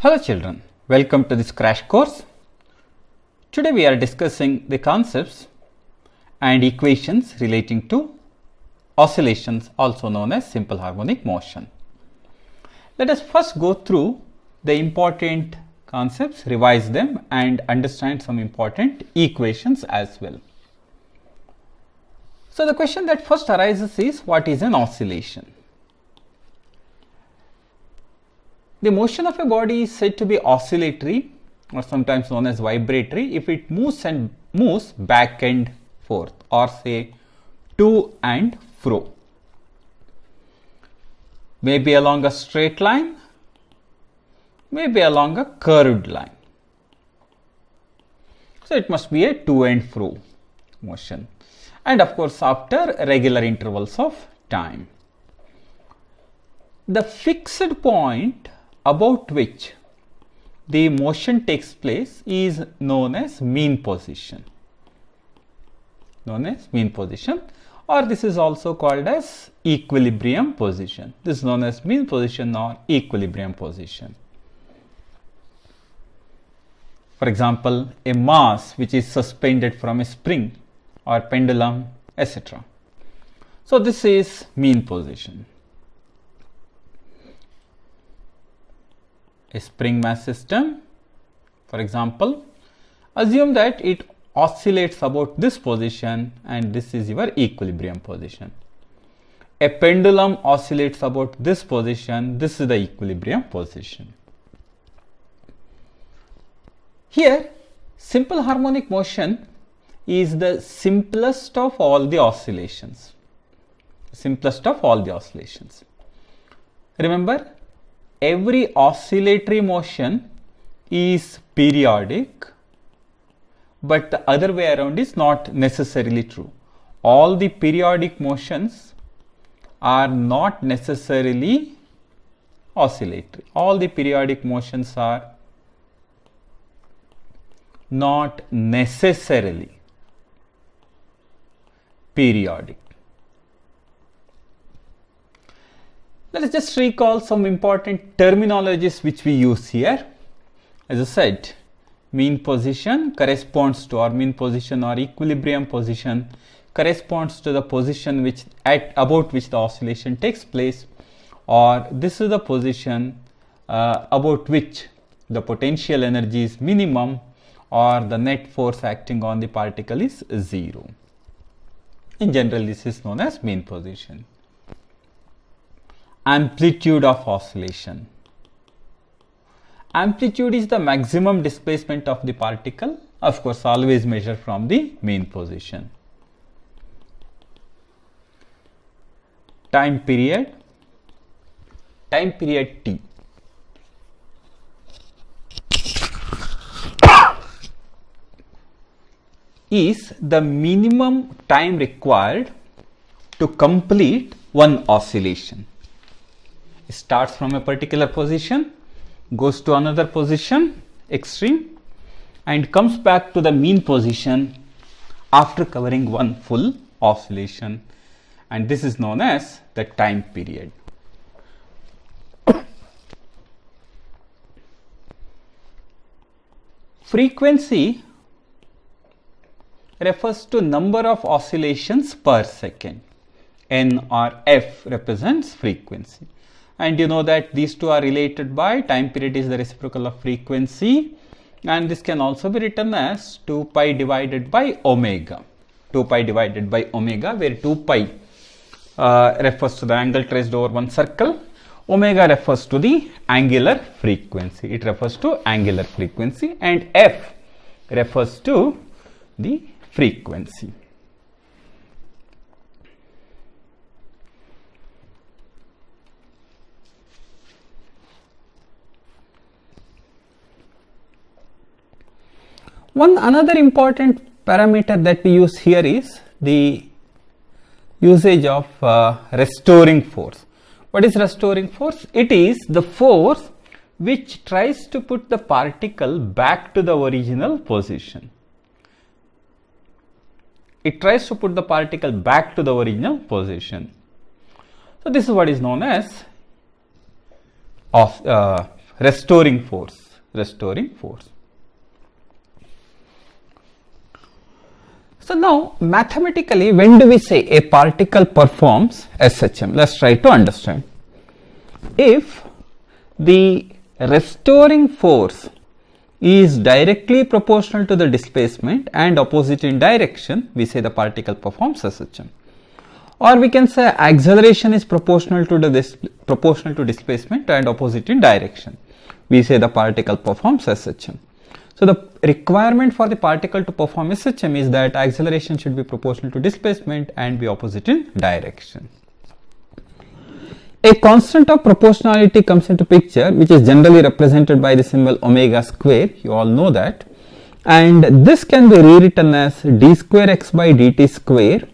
Hello children, welcome to this crash course. Today we are discussing the concepts and equations relating to oscillations, also known as simple harmonic motion. Let us first go through the important concepts, revise them and understand some important equations as well. So the question that first arises is, what is an oscillation? The motion of a body is said to be oscillatory or sometimes known as vibratory if it moves back and forth, or say to and fro. Maybe along a straight line, maybe along a curved line. So it must be a to and fro motion, and of course after regular intervals of time. The fixed point about which the motion takes place is known as mean position. Or this is also called as equilibrium position. This is known as mean position or equilibrium position. For example, a mass which is suspended from a spring or pendulum, etc. So this is mean position. A spring mass system, for example, assume that it oscillates about this position and this is your equilibrium position. A pendulum oscillates about this position, this is the equilibrium position. Here, simple harmonic motion is the simplest of all the oscillations. Remember, every oscillatory motion is periodic, but the other way around is not necessarily true. All the periodic motions are not necessarily oscillatory. All the periodic motions are not necessarily periodic. Let us just recall some important terminologies which we use here. As I said, mean position corresponds to, or mean position or equilibrium position corresponds to the position about which the oscillation takes place, or this is the position about which the potential energy is minimum, or the net force acting on the particle is zero. In general, this is known as mean position. Amplitude of oscillation. Amplitude is the maximum displacement of the particle, of course always measured from the mean position. Time period T. Is the minimum time required to complete one oscillation. It starts from a particular position, goes to another position, extreme, and comes back to the mean position after covering one full oscillation, and this is known as the time period. Frequency refers to number of oscillations per second. N or F represents frequency. And you know that these two are related by time period is the reciprocal of frequency, and this can also be written as 2 pi divided by omega. 2 pi divided by omega, where 2 pi refers to the angle traced over one circle, omega refers to the angular frequency. It refers to angular frequency, and F refers to the frequency. Another important parameter that we use here is the usage of restoring force. What is restoring force? It is the force which tries to put the particle back to the original position. It tries to put the particle back to the original position. So this is what is known as restoring force. Restoring force. So now mathematically, when do we say a particle performs SHM? Let's try to understand. If the restoring force is directly proportional to the displacement and opposite in direction, we say the particle performs SHM. Or we can say acceleration is proportional to displacement and opposite in direction. We say the particle performs SHM. So the requirement for the particle to perform SHM is that acceleration should be proportional to displacement and be opposite in direction. A constant of proportionality comes into picture, which is generally represented by the symbol omega square. You all know that. And this can be rewritten as d square x by dt square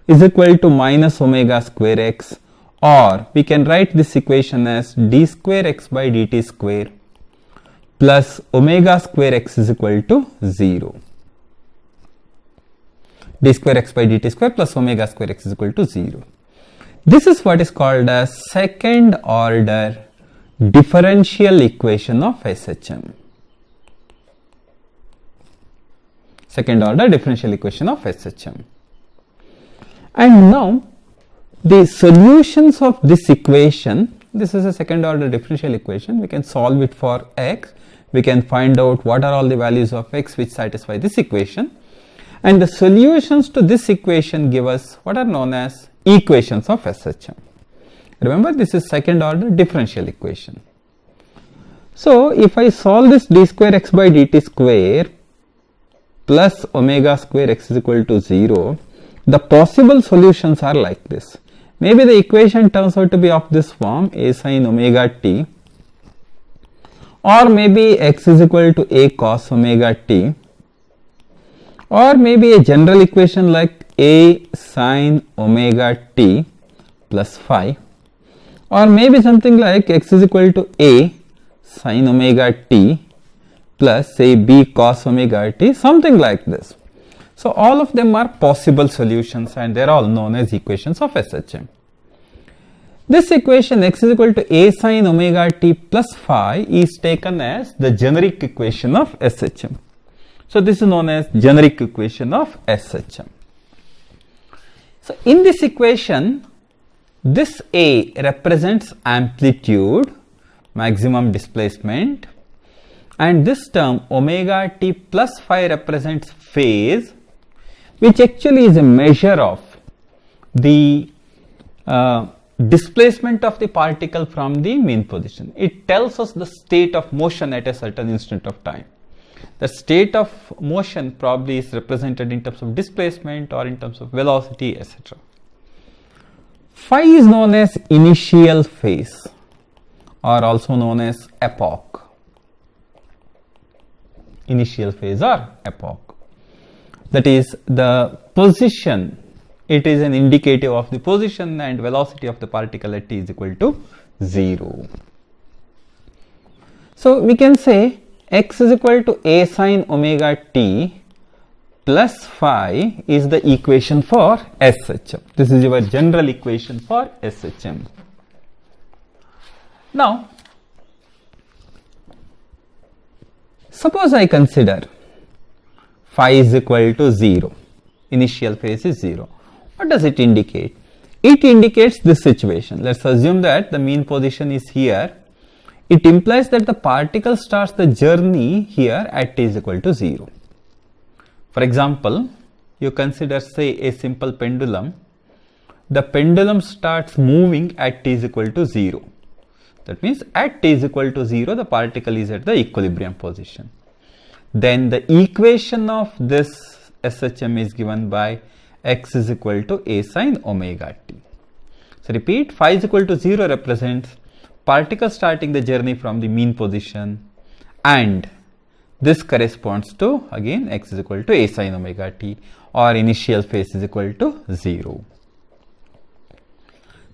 is equal to minus omega square x, or we can write this equation as d square x by dt square plus omega square x is equal to 0. d square x by dt square plus omega square x is equal to 0. This is what is called as second order differential equation of SHM. Second order differential equation of SHM. And now the solutions of this equation, this is a second order differential equation. We can solve it for x. We can find out what are all the values of x which satisfy this equation. And the solutions to this equation give us what are known as equations of SHM. Remember, this is second order differential equation. So if I solve this d square x by dt square plus omega square x is equal to 0, the possible solutions are like this. Maybe the equation turns out to be of this form, a sin omega t, or maybe x is equal to a cos omega t, or maybe a general equation like a sin omega t plus phi, or maybe something like x is equal to a sin omega t plus say b cos omega t, something like this. So all of them are possible solutions and they are all known as equations of SHM. This equation x is equal to a sin omega t plus phi is taken as the generic equation of SHM. So this is known as generic equation of SHM. So in this equation, this A represents amplitude, maximum displacement, and this term omega t plus phi represents phase, which actually is a measure of the displacement of the particle from the mean position. It tells us the state of motion at a certain instant of time. The state of motion probably is represented in terms of displacement or in terms of velocity, etc. Phi is known as initial phase or also known as epoch. Initial phase or epoch. That is the position. It is an indicative of the position and velocity of the particle at t is equal to 0. So we can say x is equal to a sin omega t plus phi is the equation for SHM. This is your general equation for SHM. Now, suppose I consider phi is equal to 0. Initial phase is 0. What does it indicate? It indicates this situation. Let's assume that the mean position is here. It implies that the particle starts the journey here at t is equal to 0. For example, you consider say a simple pendulum. The pendulum starts moving at t is equal to 0. That means at t is equal to 0, the particle is at the equilibrium position. Then the equation of this SHM is given by x is equal to a sin omega t. So repeat, phi is equal to 0 represents particle starting the journey from the mean position, and this corresponds to again x is equal to a sin omega t, or initial phase is equal to 0.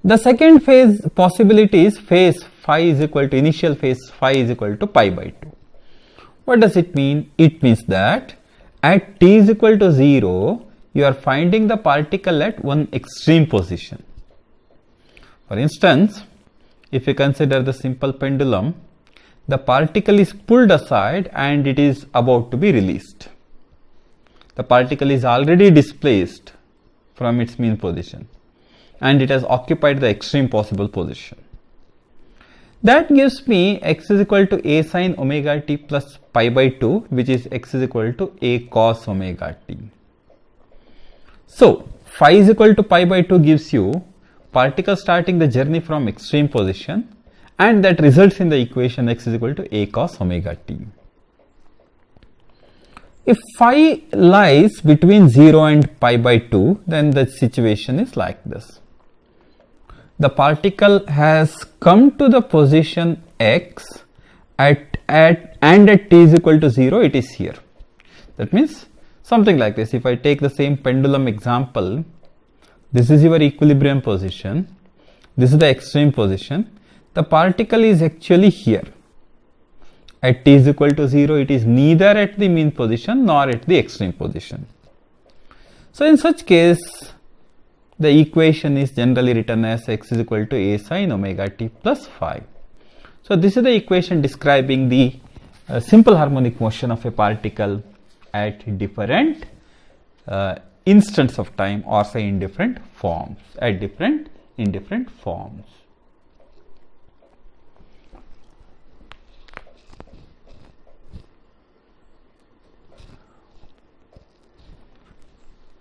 The second phase possibility is phase phi is equal to initial phase phi is equal to pi by 2. What does it mean? It means that at t is equal to 0, you are finding the particle at one extreme position. For instance, if you consider the simple pendulum, the particle is pulled aside and it is about to be released. The particle is already displaced from its mean position and it has occupied the extreme possible position. That gives me x is equal to a sin omega t plus pi by 2, which is x is equal to a cos omega t. So phi is equal to pi by 2 gives you particle starting the journey from extreme position, and that results in the equation x is equal to a cos omega t. If phi lies between 0 and pi by 2, then the situation is like this. The particle has come to the position x and at t is equal to 0, it is here. That means something like this. If I take the same pendulum example, this is your equilibrium position, this is the extreme position. The particle is actually here. At t is equal to 0, it is neither at the mean position nor at the extreme position. So in such case, the equation is generally written as x is equal to a sin omega t plus phi. So this is the equation describing the simple harmonic motion of a particle at different instants of time, or say in different forms, in different forms.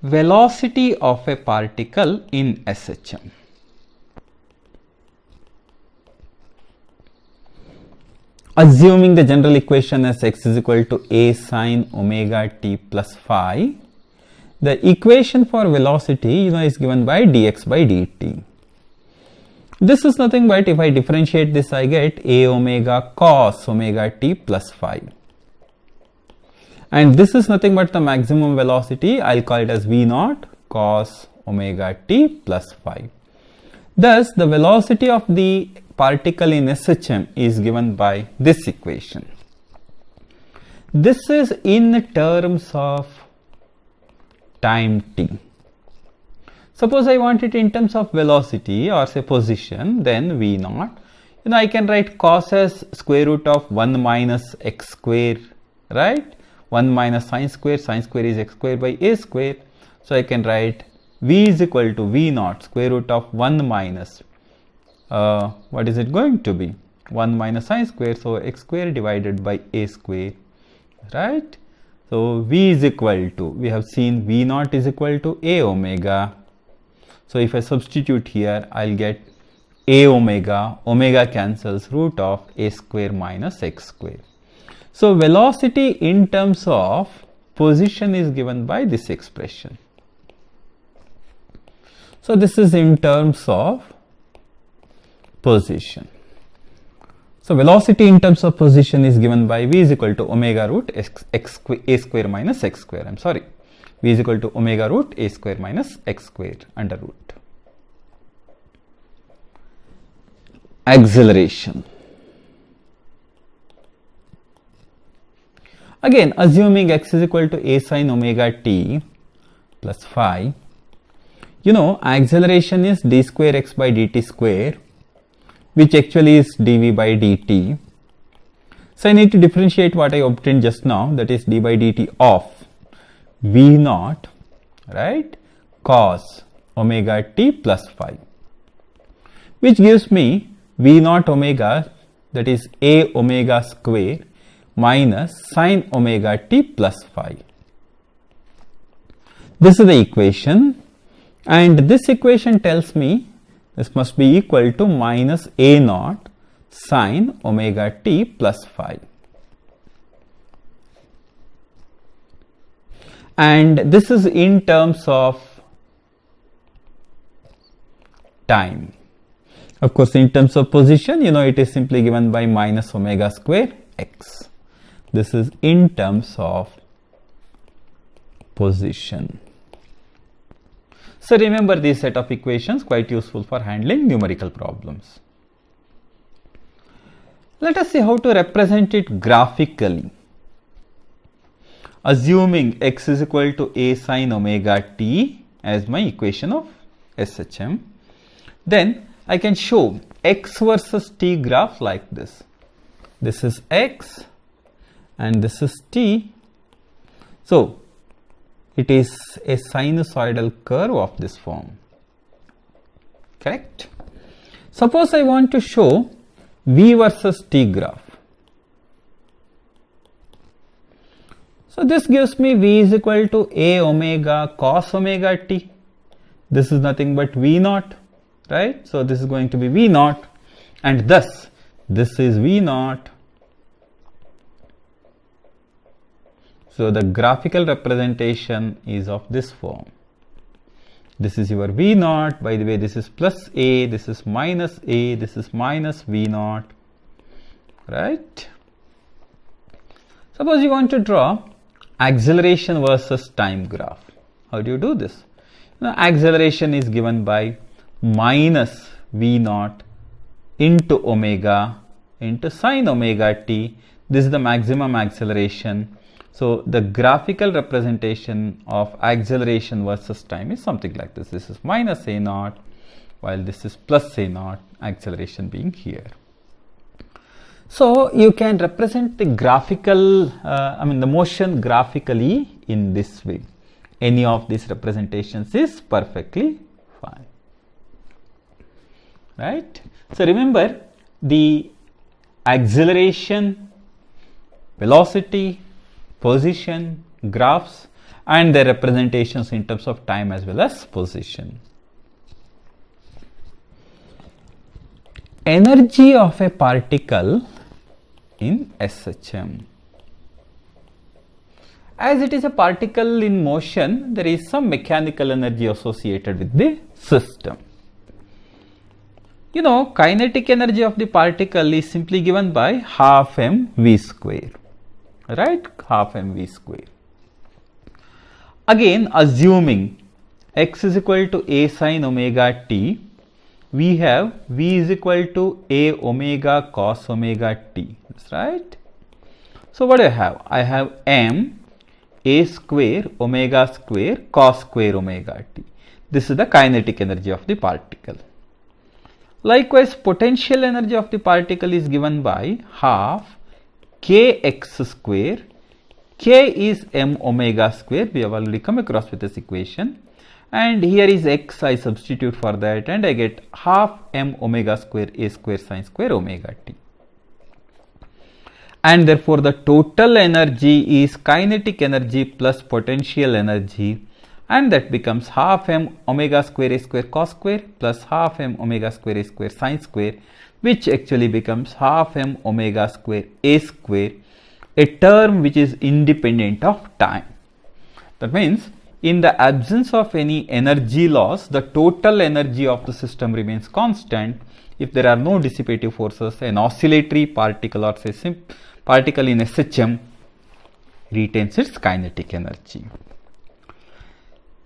Velocity of a particle in SHM. Assuming the general equation as x is equal to a sin omega t plus phi, the equation for velocity is given by dx by dt. This is nothing but, if I differentiate this, I get a omega cos omega t plus phi. And this is nothing but the maximum velocity. I'll call it as v naught cos omega t plus phi. Thus, the velocity of the particle in SHM is given by this equation. This is in terms of time t. Suppose I want it in terms of velocity, or say position, then v naught. I can write cos as square root of 1 minus x square, right? 1 minus sine square is x square by a square. So I can write v is equal to v naught square root of 1 minus, what is it going to be? 1 minus sine square, so x square divided by a square, right? So v is equal to, we have seen v naught is equal to a omega. So if I substitute here, I'll get a omega, omega cancels root of a square minus x square. So velocity in terms of position is given by this expression. So this is in terms of position. So velocity in terms of position is given by v is equal to omega root a square minus x square. I'm sorry. V is equal to omega root a square minus x square under root. Acceleration. Again, assuming x is equal to a sin omega t plus phi, acceleration is d square x by dt square, which actually is dv by dt. So I need to differentiate what I obtained just now, that is d by dt of v naught, right, cos omega t plus phi, which gives me v naught omega, that is a omega square minus sin omega t plus phi. This is the equation, and this equation tells me this must be equal to minus a naught sin omega t plus phi. And this is in terms of time. Of course, in terms of position, it is simply given by minus omega square x. This is in terms of position. So remember this set of equations, quite useful for handling numerical problems. Let us see how to represent it graphically. Assuming x is equal to a sin omega t as my equation of SHM, then I can show x versus t graph like this. this is x and this is t. So it is a sinusoidal curve of this form, correct? Suppose I want to show v versus t graph. So this gives me v is equal to a omega cos omega t. This is nothing but v naught, right? So this is going to be v naught, and thus this is v naught. So the graphical representation is of this form. This is your v naught. By the way, this is plus a, this is minus a, this is minus v naught, right? Suppose you want to draw acceleration versus time graph. How do you do this? Now, acceleration is given by minus v naught into omega into sine omega t. This is the maximum acceleration. So the graphical representation of acceleration versus time is something like this. This is minus a naught, while this is plus a naught, acceleration being here. So you can represent the graphical, the motion graphically in this way. Any of these representations is perfectly fine, right? So remember, the acceleration, velocity, position, graphs, and their representations in terms of time as well as position. Energy of a particle in SHM. As it is a particle in motion, there is some mechanical energy associated with the system. You know, kinetic energy of the particle is simply given by half mv square, right? Half mv square. Again, assuming x is equal to a sine omega t, we have v is equal to a omega cos omega t. That's right. So what do I have? I have m a square omega square cos square omega t. This is the kinetic energy of the particle. Likewise, potential energy of the particle is given by half kx square. K is m omega square. We have already come across with this equation. And here is x, I substitute for that and I get half m omega square a square sine square omega t. And therefore the total energy is kinetic energy plus potential energy, and that becomes half m omega square a square cos square plus half m omega square a square sine square, which actually becomes half m omega square a square, a term which is independent of time. That means in the absence of any energy loss, the total energy of the system remains constant. If there are no dissipative forces, an oscillatory particle or say particle in SHM retains its kinetic energy.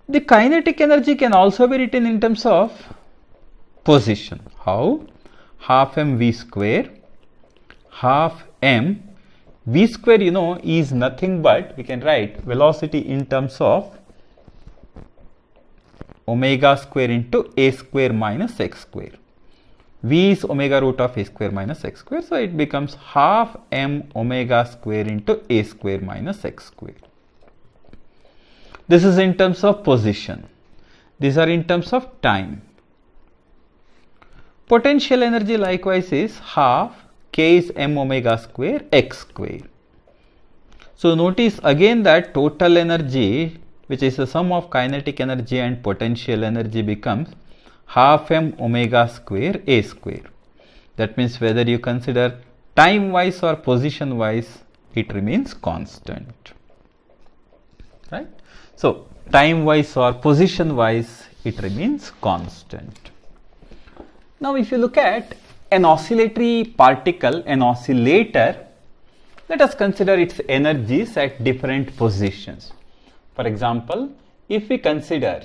The kinetic energy can also be written in terms of position. How? Half mv square, half m. V square, you know, is nothing but, we can write velocity in terms of omega square into a square minus x square. V is omega root of a square minus x square. So it becomes half m omega square into a square minus x square. This is in terms of position. These are in terms of time. Potential energy likewise is half k is m omega square x square. So notice again that total energy, which is the sum of kinetic energy and potential energy, becomes half m omega square a square. That means whether you consider time wise or position wise, it remains constant, right? So time wise or position wise, it remains constant. Now if you look at an oscillatory particle, an oscillator, let us consider its energies at different positions. For example, if we consider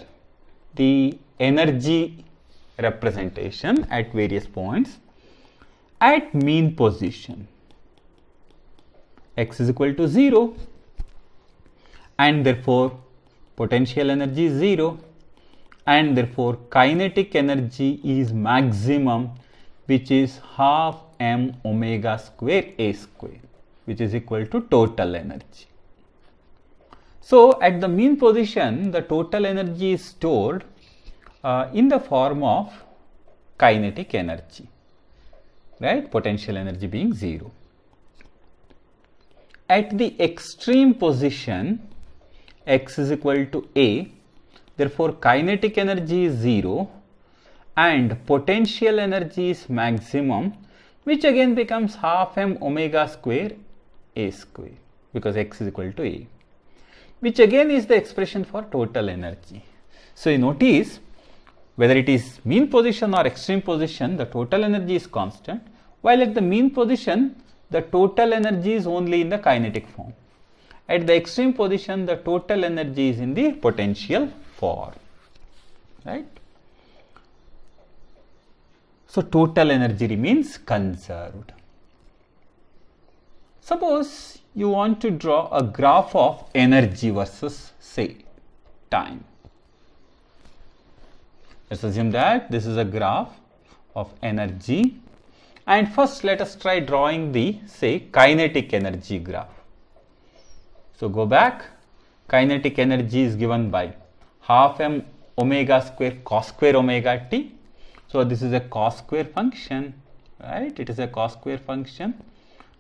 the energy representation at various points at mean position, x is equal to 0, and therefore potential energy is 0, and therefore kinetic energy is maximum, which is half m omega square a square, which is equal to total energy. So at the mean position, the total energy is stored in the form of kinetic energy, right? Potential energy being 0. At the extreme position, x is equal to a, therefore kinetic energy is 0 and potential energy is maximum, which again becomes half m omega square a square, because x is equal to a, which again is the expression for total energy. So you notice, whether it is mean position or extreme position, the total energy is constant, while at the mean position, the total energy is only in the kinetic form. At the extreme position, the total energy is in the potential form, right? So total energy remains conserved. Suppose you want to draw a graph of energy versus, say, time. Let's assume that this is a graph of energy, and first let us try drawing the, say, kinetic energy graph. So go back, kinetic energy is given by half m omega square cos square omega t. So this is a cos square function, right? It is a cos square function.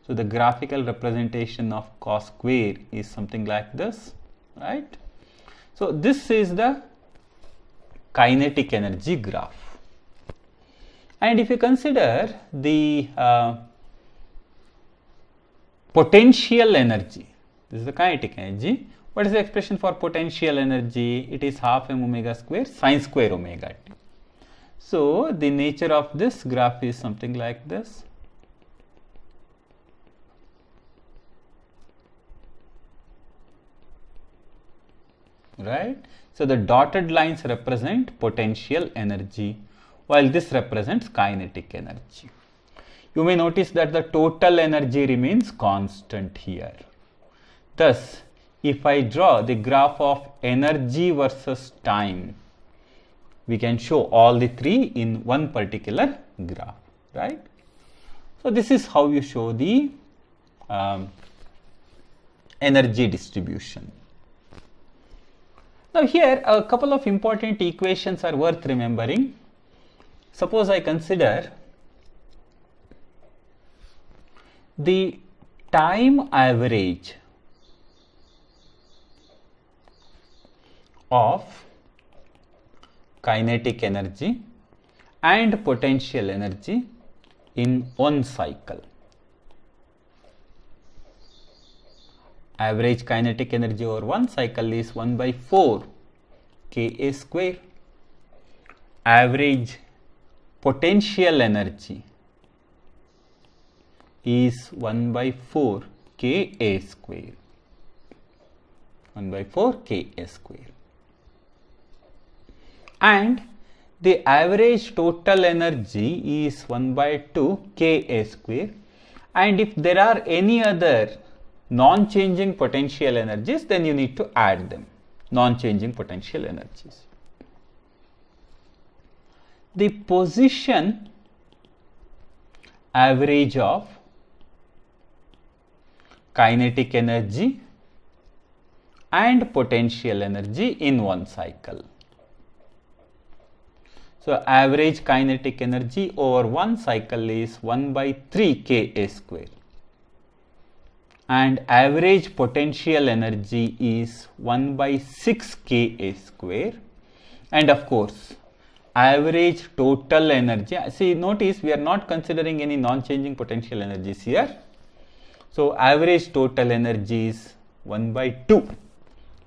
So the graphical representation of cos square is something like this, right? So this is the kinetic energy graph. And if you consider the potential energy, this is the kinetic energy. What is the expression for potential energy? It is half m omega square sine square omega t. So the nature of this graph is something like this. Right? So the dotted lines represent potential energy, while this represents kinetic energy. You may notice that the total energy remains constant here. Thus, if I draw the graph of energy versus time, we can show all the three in one particular graph, right? So this is how you show the energy distribution. Now here a couple of important equations are worth remembering. Suppose I consider the time average of kinetic energy and potential energy in one cycle. Average kinetic energy over one cycle is 1 by 4 Ka square. Average potential energy is 1 by 4 Ka square. 1 by 4 Ka square. And the average total energy is 1 by 2 Ka square. And if there are any other non-changing potential energies, then you need to add them. Non-changing potential energies. The position average of kinetic energy and potential energy in one cycle. So average kinetic energy over one cycle is 1 by 3 Ka square. And average potential energy is 1 by 6 Ka square. And of course, average total energy, see, notice we are not considering any non-changing potential energies here. So average total energy is 1 by 2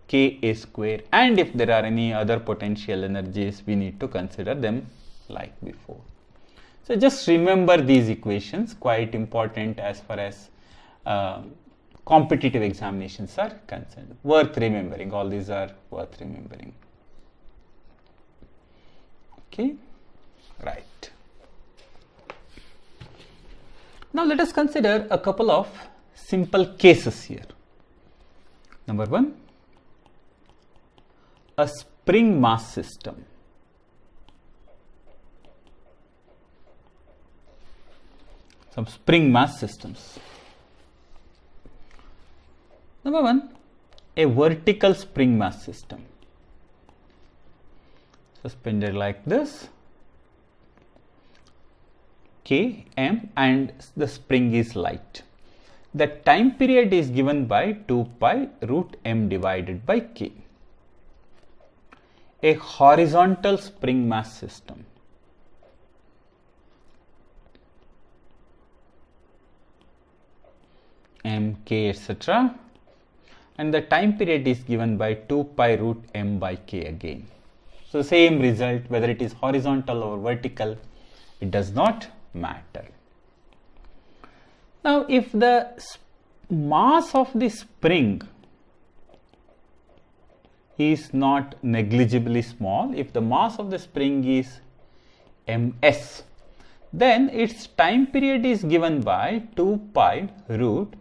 Ka square, and if there are any other potential energies, we need to consider them like before. So just remember these equations, quite important as far as competitive examinations are concerned. Worth remembering, all these are worth remembering. Okay, right. Now let us consider a couple of simple cases here. Number one, a spring mass system. some spring mass systems. Number 1, a vertical spring mass system. Suspended like this, K, M, and the spring is light. The time period is given by 2 pi root m divided by K. A horizontal spring mass system. M, K, etc. And the time period is given by 2 pi root m by K again. So same result, whether it is horizontal or vertical, it does not matter. Now, if the mass of the spring is not negligibly small, if the mass of the spring is ms, then its time period is given by 2 pi root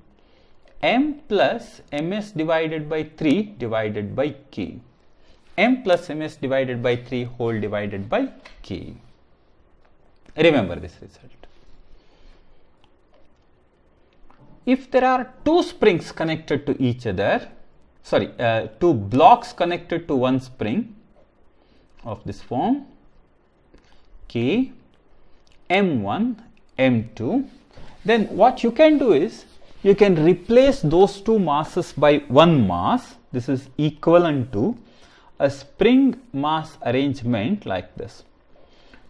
m plus ms divided by 3 divided by K. M plus ms divided by 3 whole divided by K. Remember this result. If there are two springs connected to each other, two blocks connected to one spring of this form, K, M1, M2, then what you can do is, you can replace those two masses by one mass. This is equivalent to a spring mass arrangement like this.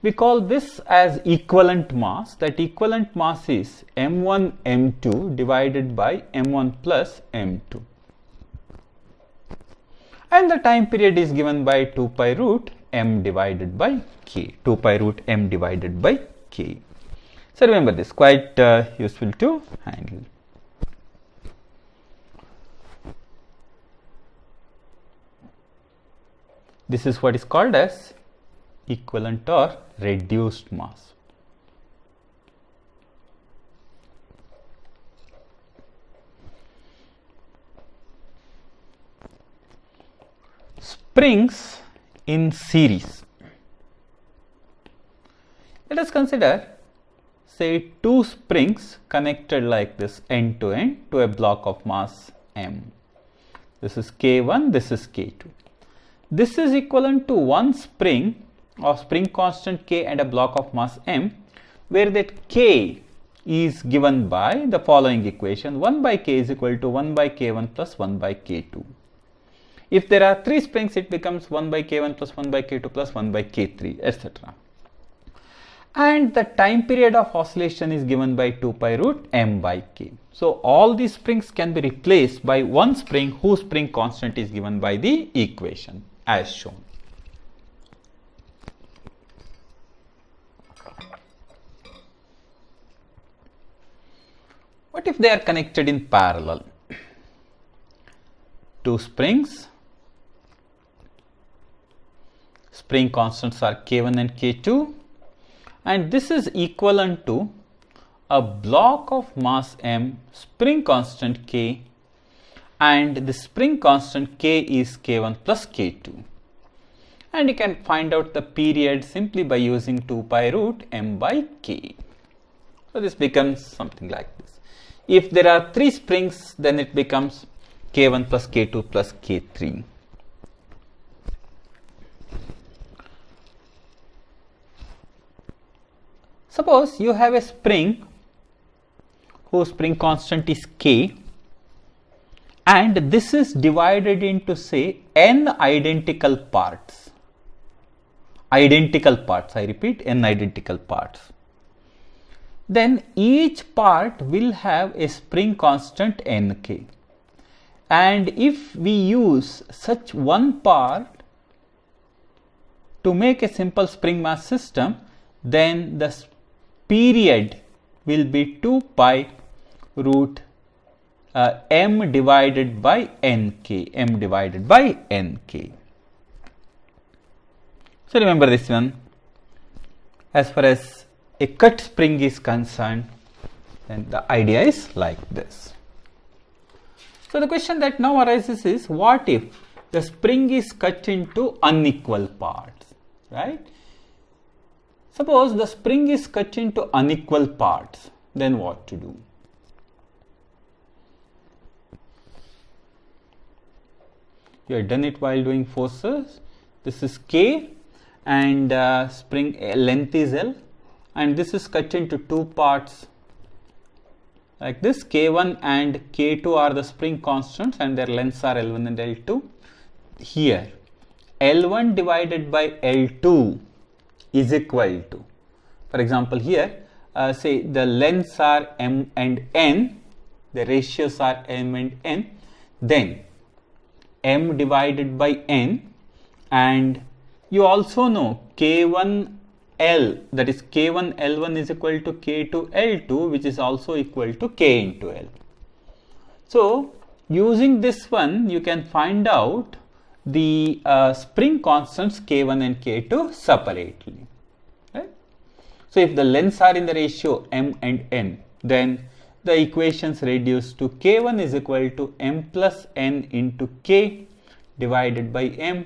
We call this as equivalent mass. That equivalent mass is M1 M2 divided by M1 plus M2. And the time period is given by 2 pi root m divided by K. 2 pi root m divided by K. So remember this, quite useful to handle. This is what is called as equivalent or reduced mass. Springs in series. Let us consider, say, two springs connected like this end to end to a block of mass m. This is K1, this is K2. This is equivalent to one spring or spring constant K and a block of mass m, where that K is given by the following equation: 1 by K is equal to 1 by K1 plus 1 by K2. If there are three springs, it becomes 1 by K1 plus 1 by K2 plus 1 by K3, etc. And the time period of oscillation is given by 2 pi root m by K. So all these springs can be replaced by one spring whose spring constant is given by the equation as shown. What if they are connected in parallel? Two springs, spring constants are K1 and K2, and this is equivalent to a block of mass m, spring constant K, and the spring constant K is K1 plus K2. And you can find out the period simply by using 2 pi root m by K. So this becomes something like this. If there are three springs, then it becomes K1 plus K2 plus K3. Suppose you have a spring whose spring constant is K, and this is divided into, say, n identical parts. Identical parts, I repeat, n identical parts. Then each part will have a spring constant Nk. And if we use such one part to make a simple spring mass system, then the period will be 2 pi root m divided by Nk, m divided by Nk. So remember this one. As far as a cut spring is concerned, then the idea is like this. So the question that now arises is, what if the spring is cut into unequal parts, right? Suppose the spring is cut into unequal parts, then what to do? You have done it while doing forces. This is K and spring length is L, and this is cut into two parts like this. K1 and K2 are the spring constants and their lengths are L1 and L2. Here L1 divided by L2 is equal to, for example here, say the lengths are M and N, the ratios are M and N, then M divided by N, and you also know K1L, that is K1L1 is equal to K2L2, which is also equal to K into L. So using this one you can find out the spring constants K1 and K2 separately. Right? So if the lengths are in the ratio M and N, then the equations reduce to K1 is equal to M plus N into K divided by M,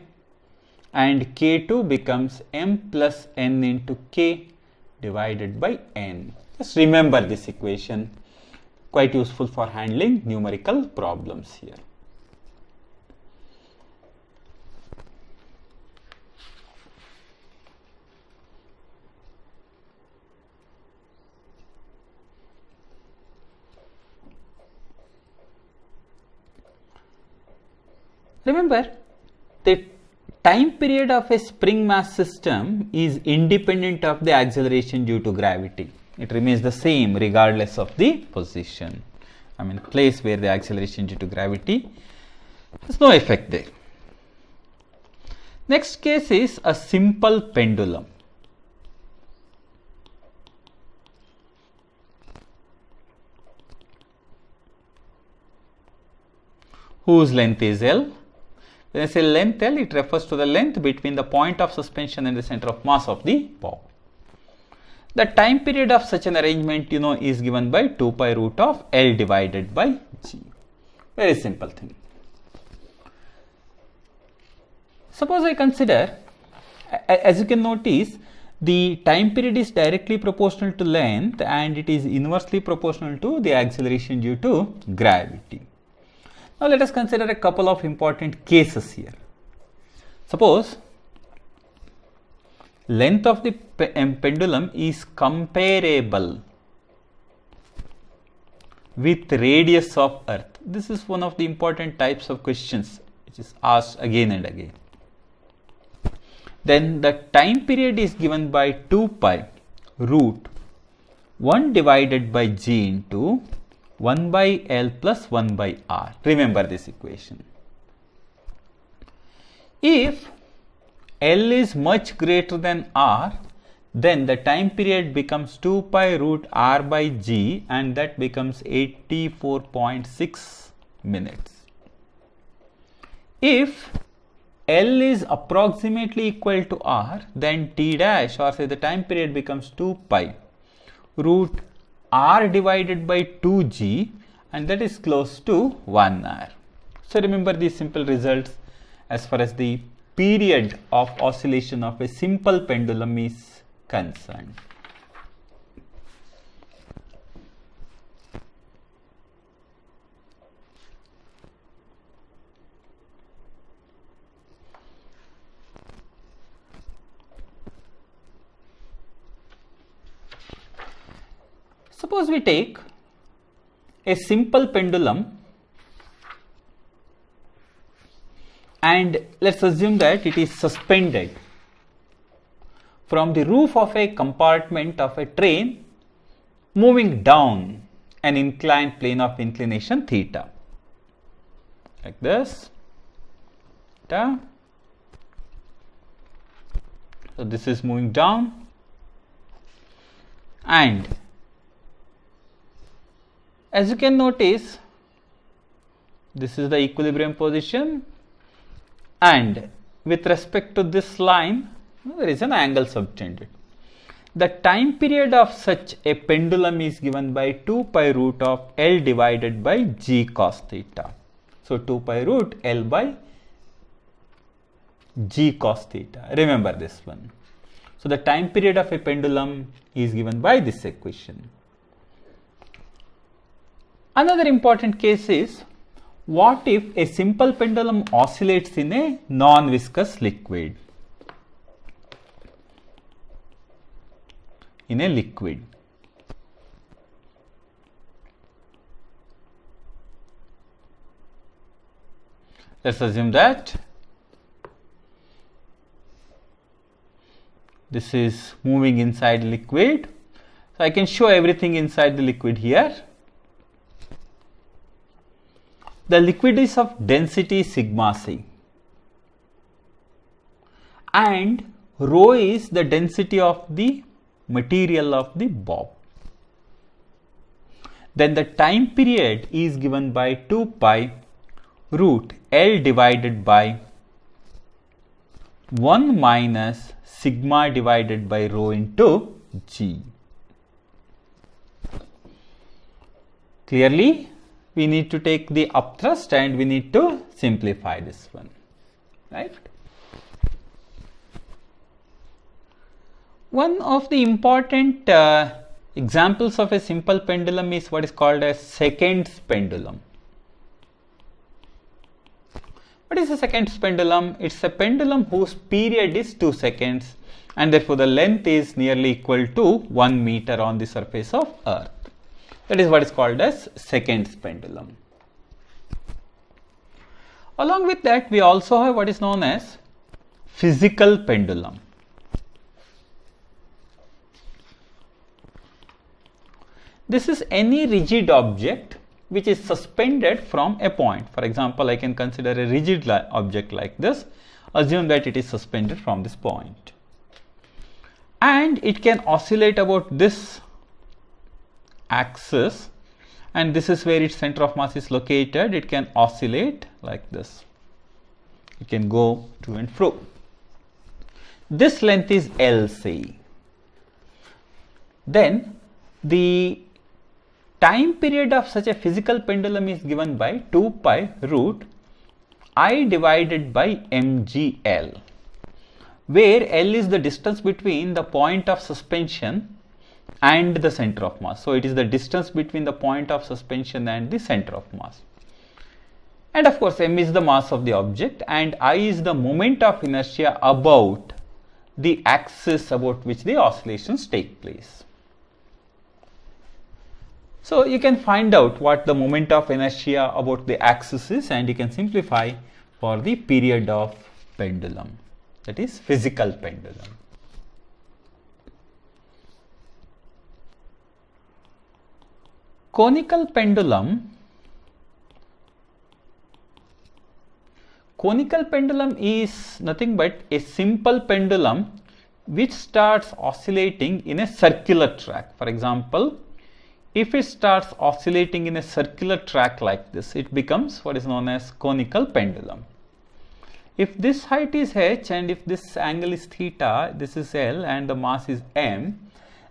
and K2 becomes M plus N into K divided by N. Just remember this equation, quite useful for handling numerical problems here. Remember, the time period of a spring mass system is independent of the acceleration due to gravity. It remains the same regardless of the position. I mean, place where the acceleration due to gravity has no effect there. Next case is a simple pendulum. Whose length is L. When I say length L, it refers to the length between the point of suspension and the center of mass of the ball. The time period of such an arrangement, is given by 2 pi root of L divided by G. Very simple thing. Suppose I consider, as you can notice, the time period is directly proportional to length and it is inversely proportional to the acceleration due to gravity. Now let us consider a couple of important cases here. Suppose length of the pendulum is comparable with radius of Earth. This is one of the important types of questions which is asked again and again. Then the time period is given by 2 pi root 1 divided by G into 1 by L plus 1 by R. Remember this equation. If L is much greater than R, then the time period becomes 2 pi root R by G, and that becomes 84.6 minutes. If L is approximately equal to R, then T dash, or say the time period, becomes 2 pi root R divided by 2G, and that is close to 1 hour. So remember these simple results as far as the period of oscillation of a simple pendulum is concerned. Suppose we take a simple pendulum and let's assume that it is suspended from the roof of a compartment of a train moving down an inclined plane of inclination theta, like this. So this is moving down, and as you can notice, this is the equilibrium position, and with respect to this line, there is an angle subtended. The time period of such a pendulum is given by 2 pi root of L divided by G cos theta. So 2 pi root L by G cos theta. Remember this one. So the time period of a pendulum is given by this equation. Another important case is, what if a simple pendulum oscillates in a non-viscous liquid? In a liquid. Let's assume that this is moving inside liquid. So I can show everything inside the liquid here. The liquid is of density sigma c, and rho is the density of the material of the bob. Then the time period is given by 2 pi root L divided by 1 minus sigma divided by rho into G. Clearly, we need to take the upthrust and we need to simplify this one, right? One of the important examples of a simple pendulum is what is called a seconds pendulum. What is a seconds pendulum? It's a pendulum whose period is 2 seconds and therefore the length is nearly equal to 1 meter on the surface of Earth. That is what is called as seconds pendulum. Along with that, we also have what is known as physical pendulum. This is any rigid object which is suspended from a point. For example, I can consider a rigid object like this. Assume that it is suspended from this point. And it can oscillate about this axis, and this is where its center of mass is located. It can oscillate like this. It can go to and fro. This length is LC. Then the time period of such a physical pendulum is given by 2 pi root I divided by mgl, where L is the distance between the point of suspension and the center of mass. So it is the distance between the point of suspension and the center of mass. And of course, m is the mass of the object and I is the moment of inertia about the axis about which the oscillations take place. So you can find out what the moment of inertia about the axis is, and you can simplify for the period of pendulum, that is physical pendulum. Conical pendulum. Conical pendulum is nothing but a simple pendulum which starts oscillating in a circular track. For example, if it starts oscillating in a circular track like this, it becomes what is known as conical pendulum. If this height is h and if this angle is theta, this is L and the mass is m,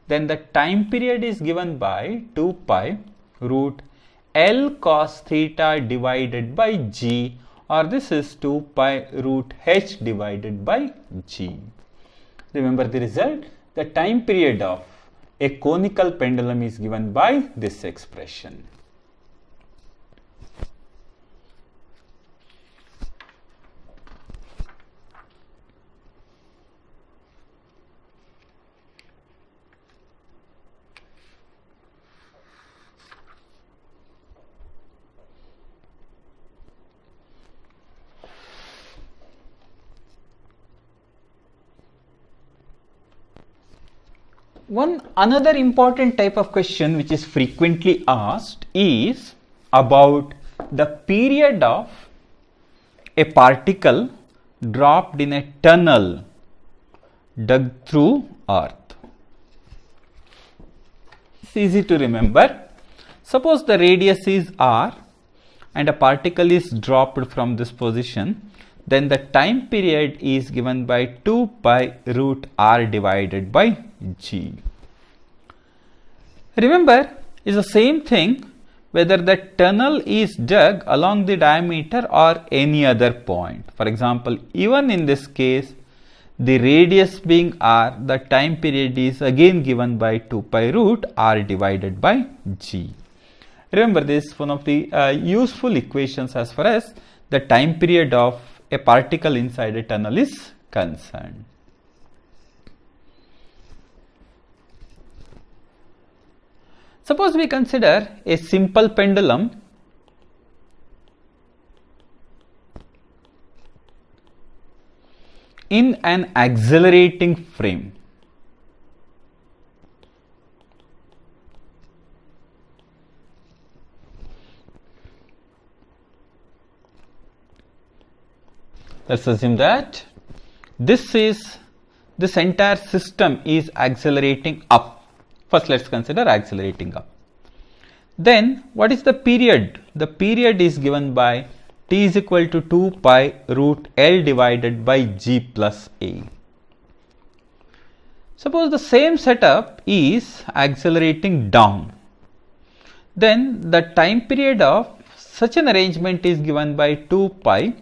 then the time period is given by 2 pi root L cos theta divided by G, or this is 2 pi root h divided by G. Remember the result? The time period of a conical pendulum is given by this expression. Another important type of question which is frequently asked is about the period of a particle dropped in a tunnel dug through earth. It's easy to remember. Suppose the radius is r and a particle is dropped from this position, then the time period is given by 2 pi root r divided by G. Remember, it's the same thing whether the tunnel is dug along the diameter or any other point. For example, even in this case, the radius being r, the time period is again given by 2 pi root r divided by G. Remember, this is one of the useful equations as far as the time period of a particle inside a tunnel is concerned. Suppose we consider a simple pendulum in an accelerating frame. Let's assume that this entire system is accelerating up. First, let's consider accelerating up. Then, what is the period? The period is given by t is equal to 2 pi root L divided by G plus A. Suppose the same setup is accelerating down. Then, the time period of such an arrangement is given by 2 pi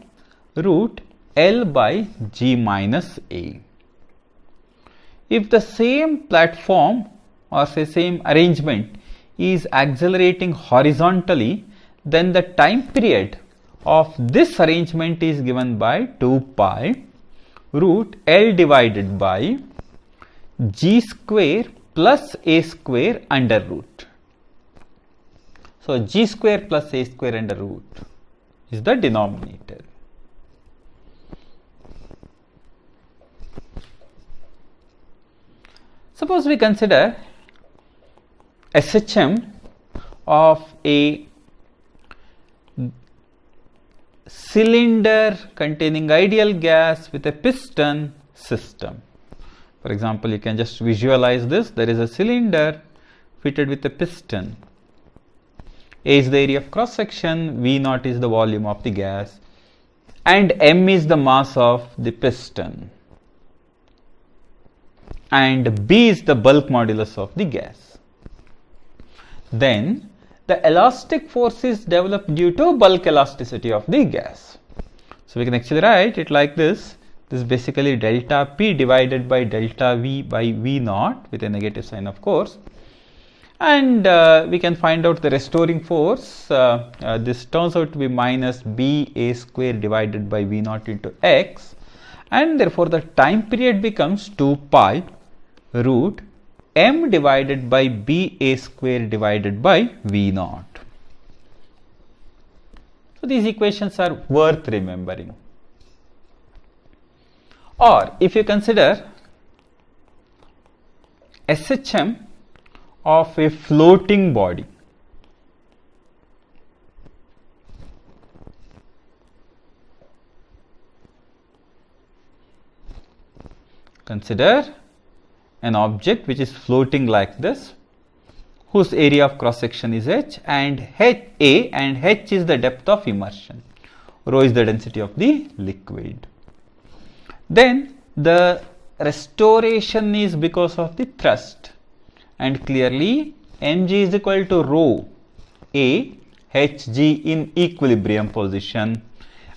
root L by G minus A. If the same platform or say same arrangement is accelerating horizontally, then the time period of this arrangement is given by 2 pi root L divided by G square plus A square under root. So, G square plus A square under root is the denominator. Suppose we consider SHM of a cylinder containing ideal gas with a piston system. For example, you can just visualize this. There is a cylinder fitted with a piston. A is the area of cross section, V naught is the volume of the gas, and M is the mass of the piston, and B is the bulk modulus of the gas. Then the elastic force is developed due to bulk elasticity of the gas. So we can actually write it like this. This is basically delta P divided by delta V by V naught with a negative sign, of course. And we can find out the restoring force. This turns out to be minus B A square divided by V naught into X. And therefore the time period becomes 2 pi root M divided by B A square divided by V naught. So these equations are worth remembering. Or if you consider SHM of a floating body, consider an object which is floating like this, whose area of cross section is H, and A and H is the depth of immersion, rho is the density of the liquid. Then the restoration is because of the thrust, and clearly mg is equal to rho A hg in equilibrium position,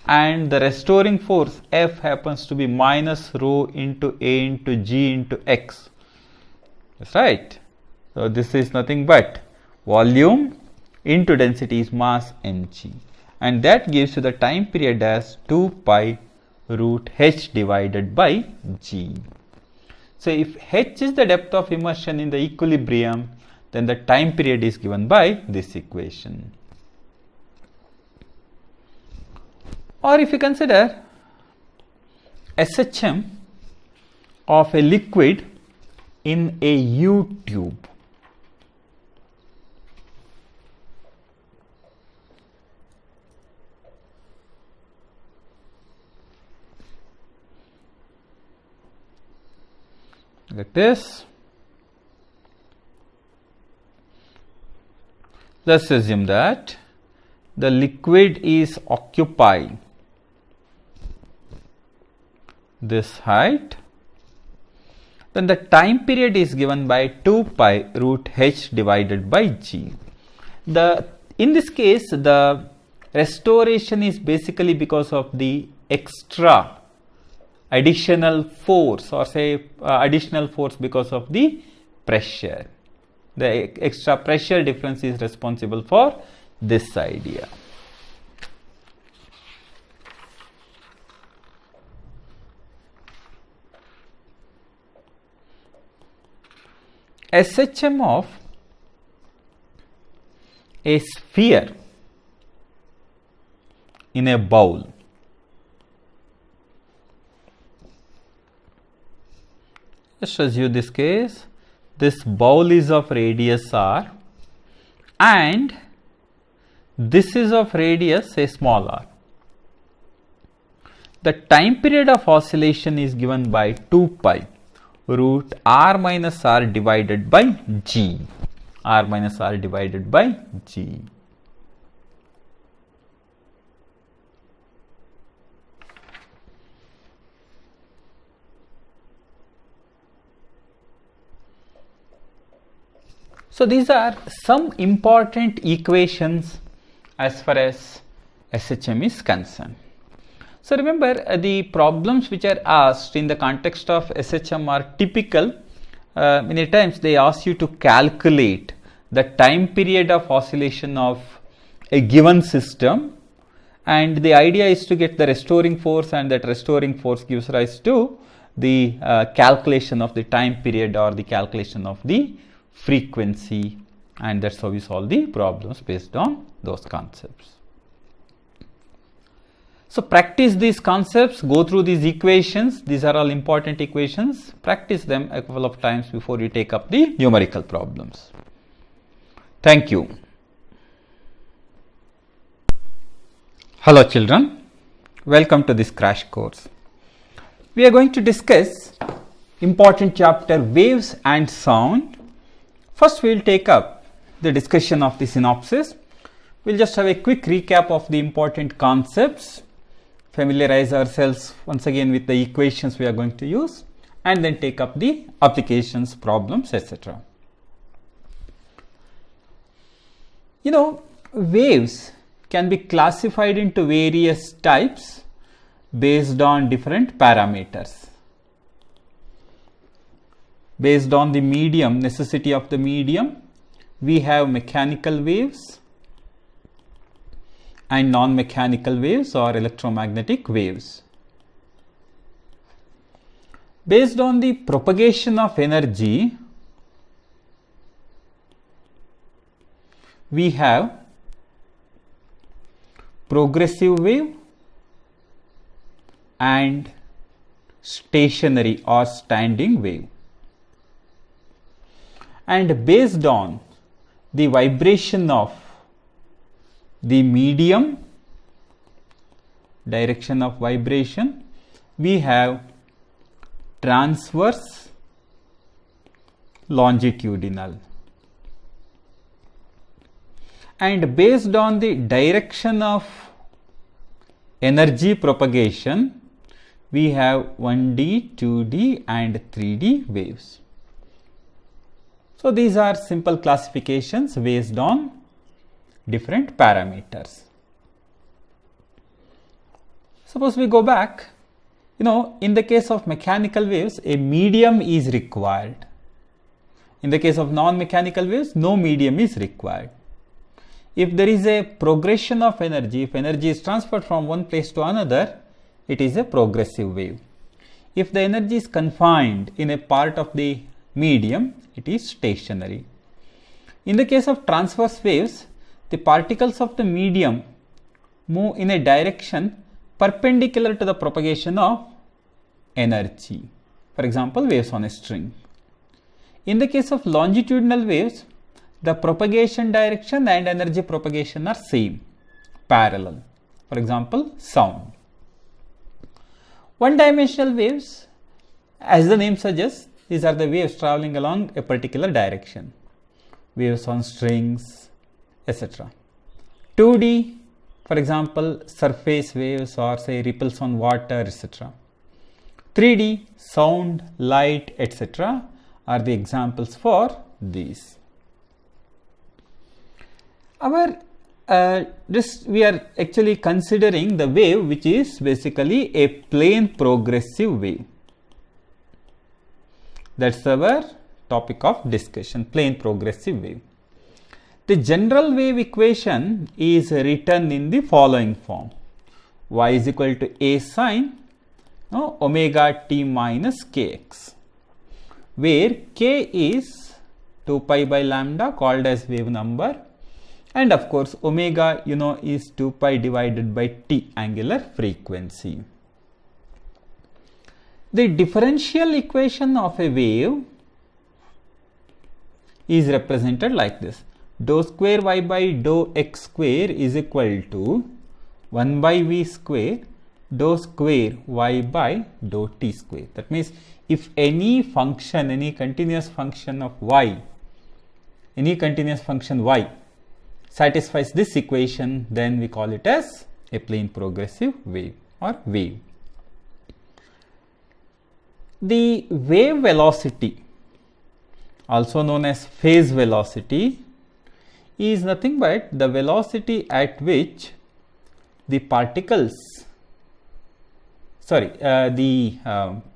and the restoring force F happens to be minus rho into A into G into X. That's right. So this is nothing but volume into density is mass mg, and that gives you the time period as 2 pi root h divided by G. So if h is the depth of immersion in the equilibrium, then the time period is given by this equation. Or if you consider SHM of a liquid in a U tube, like this. Let's assume that the liquid is occupying this height. Then the time period is given by 2 pi root h divided by G. In this case, the restoration is basically because of the extra additional force, or say additional force because of the pressure. The extra pressure difference is responsible for this idea. SHM of a sphere in a bowl. Just assume this case, this bowl is of radius r and this is of radius a small r. The time period of oscillation is given by 2 pi root r minus r divided by g. R minus r divided by g. So these are some important equations as far as SHM is concerned. So remember, the problems which are asked in the context of SHM are typical. Many times they ask you to calculate the time period of oscillation of a given system, and the idea is to get the restoring force, and that restoring force gives rise to the calculation of the time period or the calculation of the frequency, and that's how we solve the problems based on those concepts. So practice these concepts, go through these equations. These are all important equations. Practice them a couple of times before you take up the numerical problems. Thank you. Hello children, welcome to this crash course. We are going to discuss important chapter waves and sound. First we will take up the discussion of the synopsis. We will just have a quick recap of the important concepts, familiarize ourselves once again with the equations we are going to use, and then take up the applications, problems, etc. You know, waves can be classified into various types based on different parameters. Based on the medium, necessity of the medium, we have mechanical waves and non-mechanical waves or electromagnetic waves. Based on the propagation of energy, we have progressive wave and stationary or standing wave. And based on the vibration of the medium, direction of vibration, we have transverse, longitudinal. And based on the direction of energy propagation, we have 1D, 2D and 3D waves. So these are simple classifications based on different parameters. Suppose we go back, in the case of mechanical waves, a medium is required. In the case of non-mechanical waves, no medium is required. If there is a progression of energy, if energy is transferred from one place to another, it is a progressive wave. If the energy is confined in a part of the medium, it is stationary. In the case of transverse waves, the particles of the medium move in a direction perpendicular to the propagation of energy. For example, waves on a string. In the case of longitudinal waves, the propagation direction and energy propagation are same, parallel. For example, sound. One-dimensional waves, as the name suggests, these are the waves traveling along a particular direction. Waves on strings, etc. 2D, for example, surface waves or say ripples on water, etc. 3D, sound, light, etc. are the examples for these. We are actually considering the wave which is basically a plane progressive wave. That's our topic of discussion, plane progressive wave. The general wave equation is written in the following form: y is equal to a sine omega t minus kx, where k is 2 pi by lambda, called as wave number, and of course omega is 2 pi divided by t, angular frequency. The differential equation of a wave is represented like this: dou square y by dou x square is equal to 1 by v square dou square y by dou t square. That means if any function, any continuous function of y, satisfies this equation, then we call it as a plane progressive wave or wave. The wave velocity, also known as phase velocity, is nothing but the velocity at which the particles,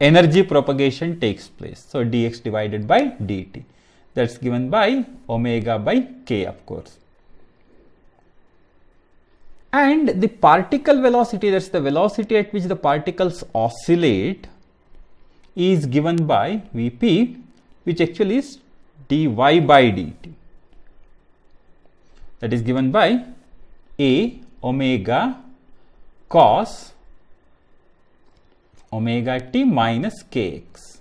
energy propagation takes place. So dx divided by dt, that's given by omega by k, of course. And the particle velocity, that's the velocity at which the particles oscillate, is given by Vp, which actually is dy by dt. That is given by a omega cos omega t minus kx.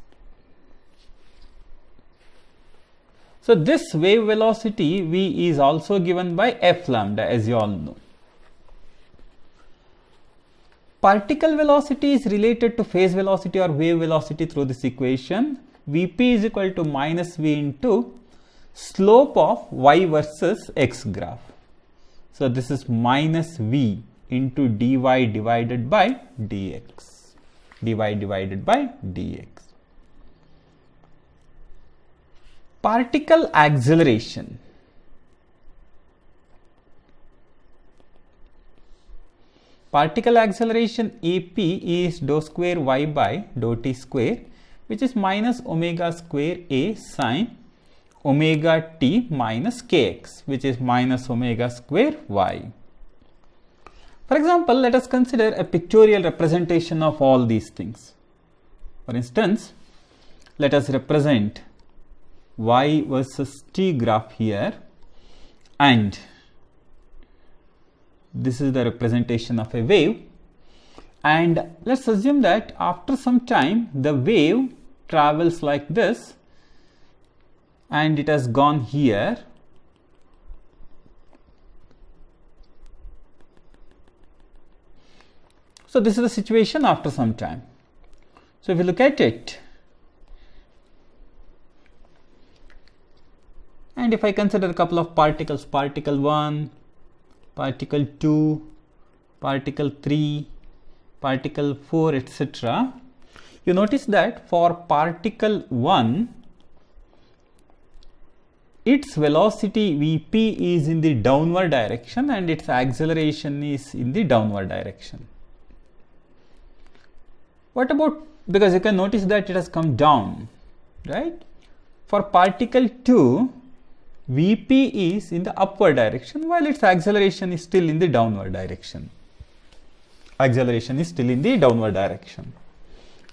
So this wave velocity v is also given by f lambda, as you all know. Particle velocity is related to phase velocity or wave velocity through this equation. Vp is equal to minus v into slope of y versus x graph. So this is minus v into dy divided by dx. Particle acceleration. Particle acceleration AP is dou square y by dou t square, which is minus omega square a sine omega t minus kx, which is minus omega square y. For example, let us consider a pictorial representation of all these things. For instance, let us represent y versus t graph here, and this is the representation of a wave, and let's assume that after some time the wave travels like this and it has gone here. So this is the situation after some time. So if you look at it, and if I consider a couple of particles, particle 1, particle 2, particle 3, particle 4, etc., you notice that for particle 1, its velocity Vp is in the downward direction and its acceleration is in the downward direction. What about, because you can notice that it has come down, right? For particle 2, Vp is in the upward direction while its acceleration is still in the downward direction. Acceleration is still in the downward direction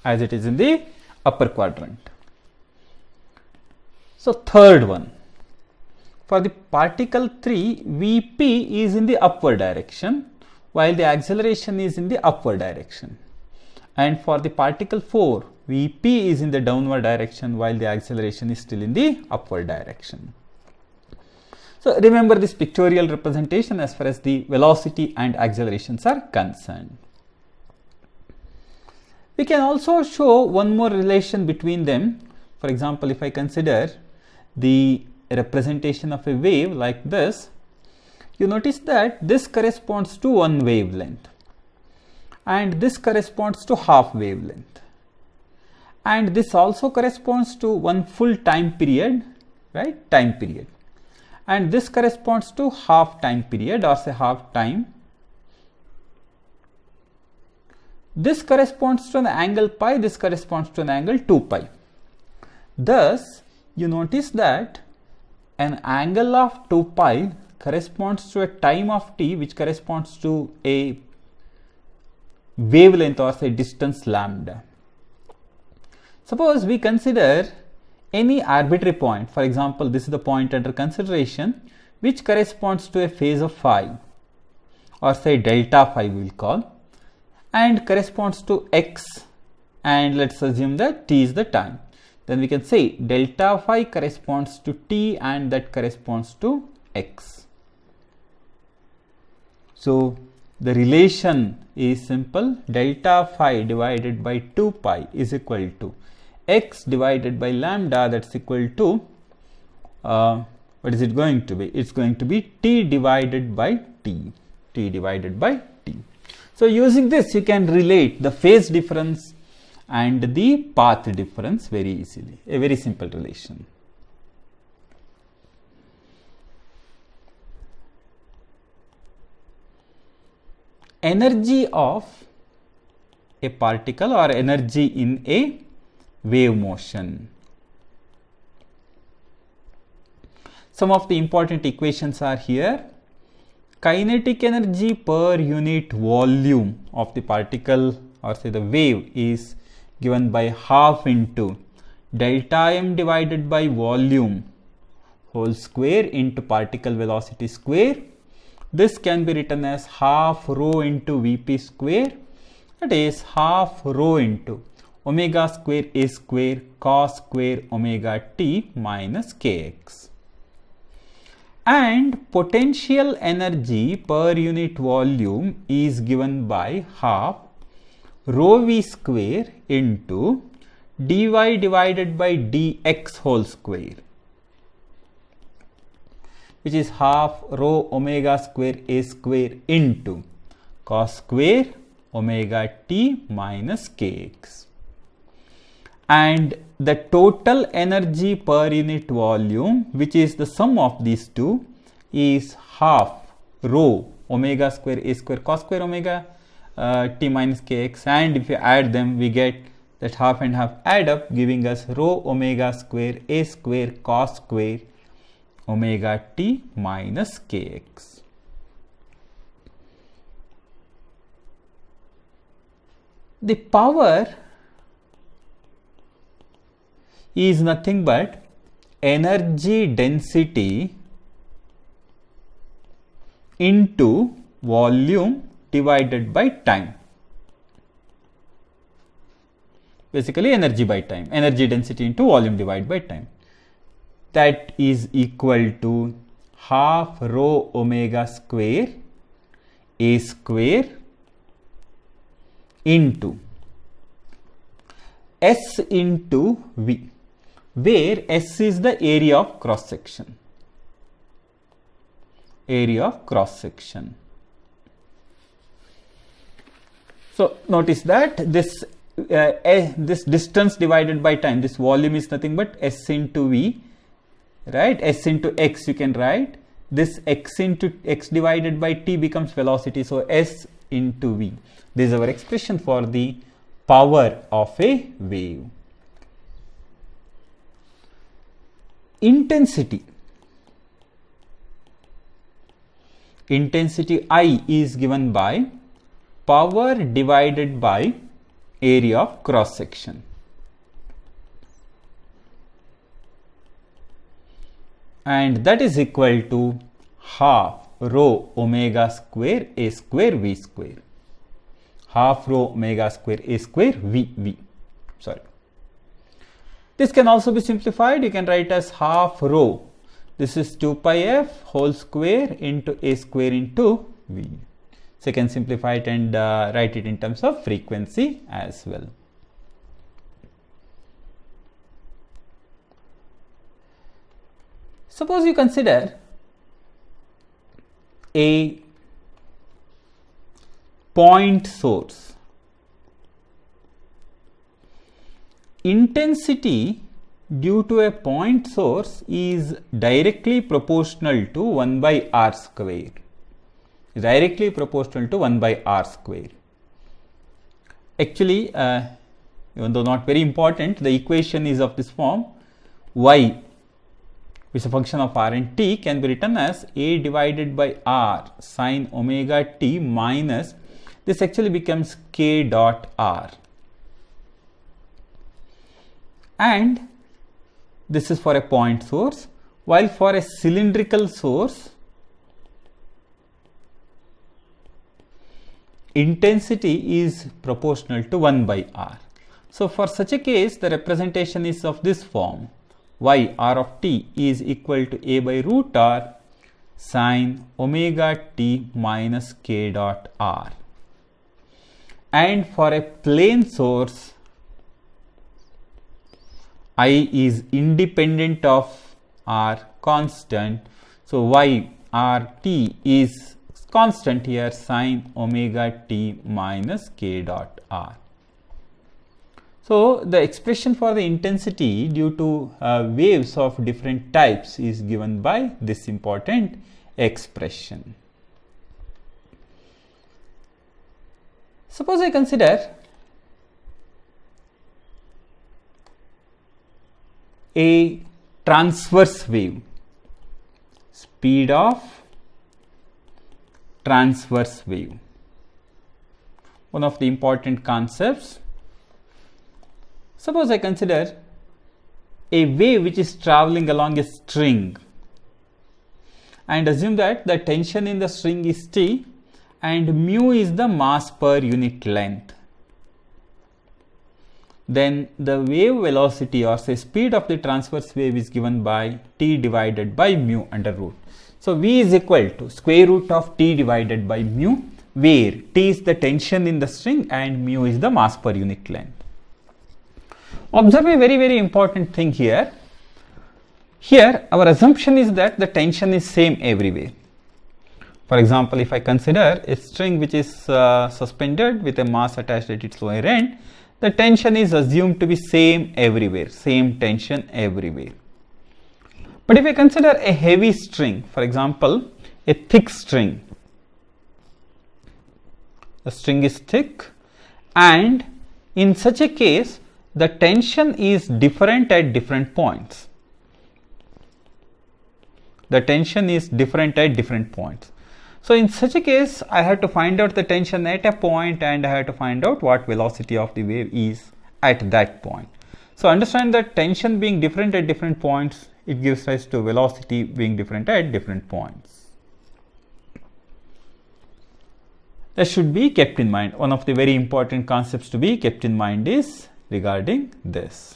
as it is in the upper quadrant. So third one, for the particle 3, Vp is in the upward direction while the acceleration is in the upward direction. And for the particle 4, Vp is in the downward direction while the acceleration is still in the upward direction. So remember this pictorial representation as far as the velocity and accelerations are concerned. We can also show one more relation between them. For example, if I consider the representation of a wave like this, you notice that this corresponds to one wavelength and this corresponds to half wavelength, and this also corresponds to one full time period, right? Time period. And this corresponds to half time period, or say half time. This corresponds to an angle pi, this corresponds to an angle 2 pi. Thus, you notice that an angle of 2 pi corresponds to a time of t which corresponds to a wavelength or say distance lambda. Suppose we consider any arbitrary point, for example this is the point under consideration, which corresponds to a phase of phi or say delta phi we will call, and corresponds to x, and let's assume that t is the time. Then we can say delta phi corresponds to t and that corresponds to x. So the relation is simple. Delta phi divided by 2 pi is equal to x divided by lambda, that's equal to what is it going to be? It's going to be t divided by t. T divided by t. So using this you can relate the phase difference and the path difference very easily. A very simple relation. Energy of a particle or energy in a wave motion. Some of the important equations are here. Kinetic energy per unit volume of the particle or say the wave is given by half into delta m divided by volume whole square into particle velocity square. This can be written as half rho into Vp square, that is half rho into omega square a square cos square omega t minus kx. And potential energy per unit volume is given by half rho v square into dy divided by dx whole square, which is half rho omega square a square into cos square omega t minus kx. And the total energy per unit volume, which is the sum of these two, is half rho omega square a square cos square omega t minus kx, and if you add them we get that half and half add up, giving us rho omega square a square cos square omega t minus kx. The power is nothing but energy density into volume divided by time. Basically energy by time, energy density into volume divided by time. That is equal to half rho omega square a square into S into V, where S is the area of cross section. Area of cross section. So notice that this this distance divided by time, this volume is nothing but S into V, right? S into x you can write. This x into x divided by t becomes velocity, so S into V. This is our expression for the power of a wave. Intensity. Intensity I is given by power divided by area of cross section. And that is equal to half rho omega square a square v square. Half rho omega square a square v. Sorry. This can also be simplified. You can write as half rho. This is 2 pi f whole square into a square into v. So you can simplify it and write it in terms of frequency as well. Suppose you consider a point source. Intensity due to a point source is directly proportional to 1 by r square. Directly proportional to 1 by r square. Actually, even though not very important, the equation is of this form: y which is a function of r and t, can be written as a divided by r sine omega t minus, this actually becomes k dot r. And this is for a point source, while for a cylindrical source, intensity is proportional to 1 by r. So for such a case, the representation is of this form: y r of t is equal to a by root r sine omega t minus k dot r. And for a plane source, I is independent of r, constant. So y r t is constant here, sine omega t minus k dot r. So the expression for the intensity due to waves of different types is given by this important expression. Suppose I consider a transverse wave, speed of transverse wave. One of the important concepts. Suppose I consider a wave which is traveling along a string, and assume that the tension in the string is T and mu is the mass per unit length. Then the wave velocity, or say speed of the transverse wave, is given by T divided by mu under root. So V is equal to square root of T divided by mu, where T is the tension in the string and mu is the mass per unit length. Observe a very important thing here. Here our assumption is that the tension is same everywhere. For example, if I consider a string which is suspended with a mass attached at its lower end, the tension is assumed to be same everywhere, same tension everywhere. But if I consider a heavy string, for example, a thick string, the string is thick, and in such a case, the tension is different at different points. The tension is different at different points. So in such a case, I have to find out the tension at a point, and I have to find out what velocity of the wave is at that point. So understand that tension being different at different points, it gives rise to velocity being different at different points. That should be kept in mind. One of the very important concepts to be kept in mind is regarding this.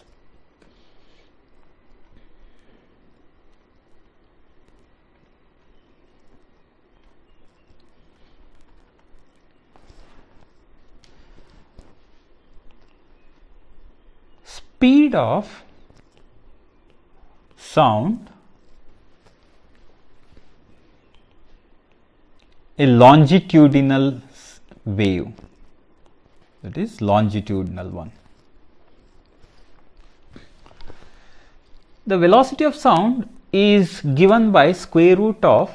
Speed of sound, a longitudinal wave, that is longitudinal one. The velocity of sound is given by square root of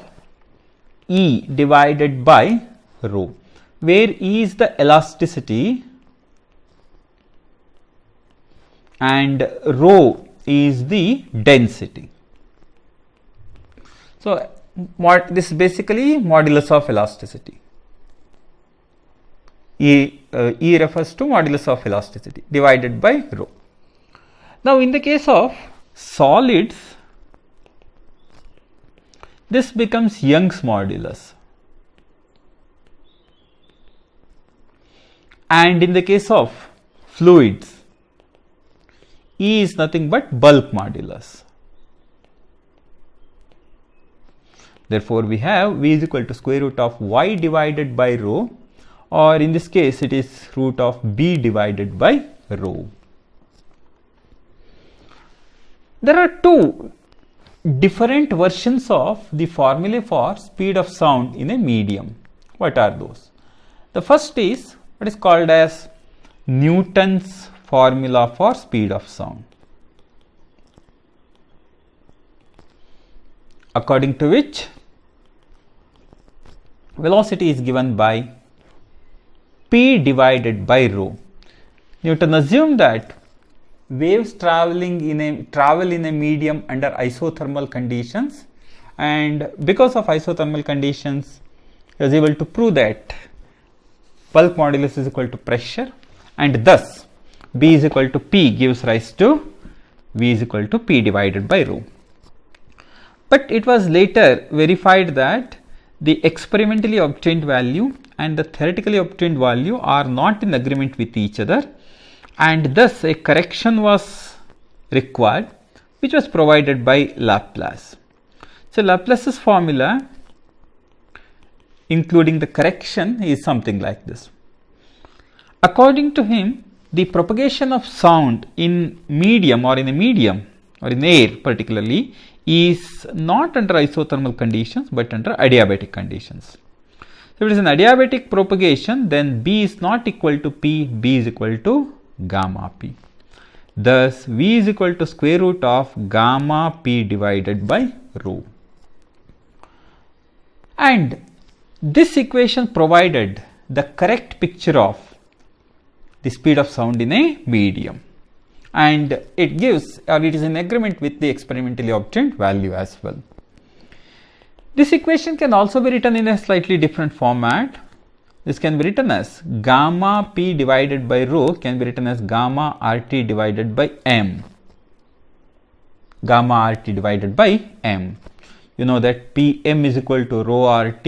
E divided by rho, where E is the elasticity and rho is the density. So what this is basically modulus of elasticity. E refers to modulus of elasticity divided by rho. Now in the case of solids, this becomes Young's modulus, and in the case of fluids, E is nothing but bulk modulus. Therefore, we have V is equal to square root of Y divided by rho, or in this case it is root of B divided by rho. There are two different versions of the formulae for speed of sound in a medium. What are those? The first is what is called as Newton's formula for speed of sound, according to which velocity is given by P divided by rho. Newton assumed that waves travel in a medium under isothermal conditions, and because of isothermal conditions he was able to prove that bulk modulus is equal to pressure, and thus B is equal to P gives rise to V is equal to P divided by rho. But it was later verified that the experimentally obtained value and the theoretically obtained value are not in agreement with each other, and thus a correction was required, which was provided by Laplace. So Laplace's formula, including the correction, is something like this. According to him, the propagation of sound in medium or in a medium or in air particularly is not under isothermal conditions but under adiabatic conditions. So if it is an adiabatic propagation, then B is not equal to P, B is equal to gamma P. Thus V is equal to square root of gamma P divided by rho. And this equation provided the correct picture of the speed of sound in a medium, and it gives, or it is in agreement with the experimentally obtained value as well. This equation can also be written in a slightly different format. This can be written as gamma P divided by rho can be written as gamma RT divided by M. Gamma RT divided by M. You know that Pm is equal to rho RT,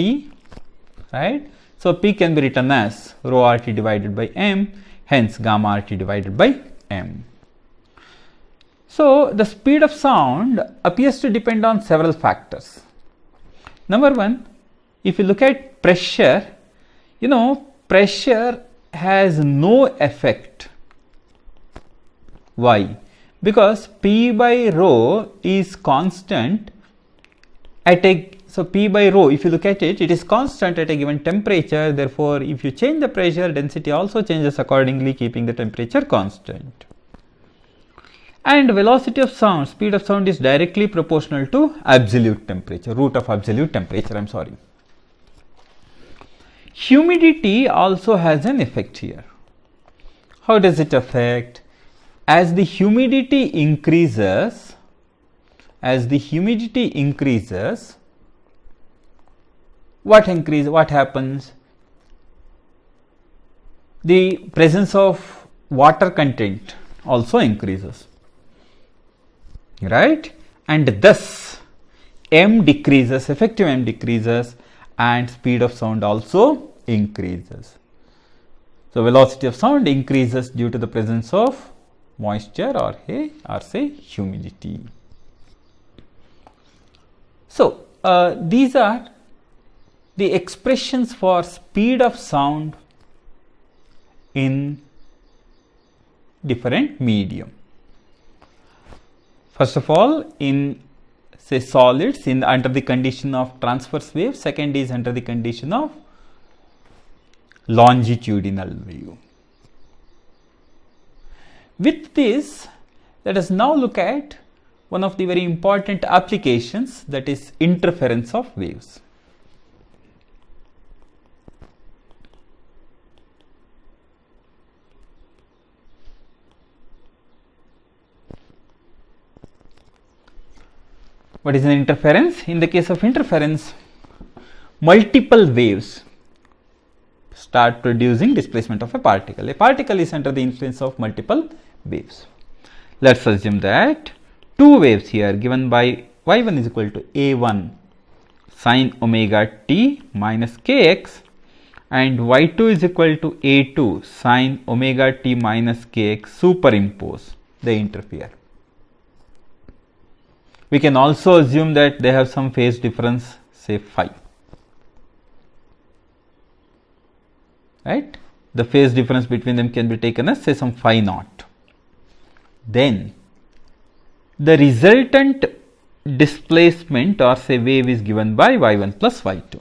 right? So P can be written as rho RT divided by M, hence gamma RT divided by M. So the speed of sound appears to depend on several factors. Number one, if you look at pressure, you know, pressure has no effect. Why? Because P by rho is constant at a, so P by rho, if you look at it, it is constant at a given temperature. Therefore, if you change the pressure, density also changes accordingly, keeping the temperature constant. And velocity of sound, speed of sound is directly proportional to absolute temperature, root of absolute temperature, I'm sorry. Humidity also has an effect here. How does it affect? As the humidity increases, what happens? The presence of water content also increases, right? And thus M decreases, effective M decreases, and speed of sound also increases. So velocity of sound increases due to the presence of moisture or say humidity. So these are the expressions for speed of sound in different medium. First of all, in say solids, under the condition of transverse wave. Second is under the condition of longitudinal wave. With this, let us now look at one of the very important applications, that is interference of waves. What is an interference? In the case of interference, multiple waves start producing displacement of a particle. A particle is under the influence of multiple waves. Let's assume that two waves here given by y1 is equal to a1 sine omega t minus kx and y2 is equal to a2 sine omega t minus kx superimpose, they interfere. We can also assume that they have some phase difference, say phi, right? The phase difference between them can be taken as say some phi naught. Then the resultant displacement or say wave is given by y1 plus y2.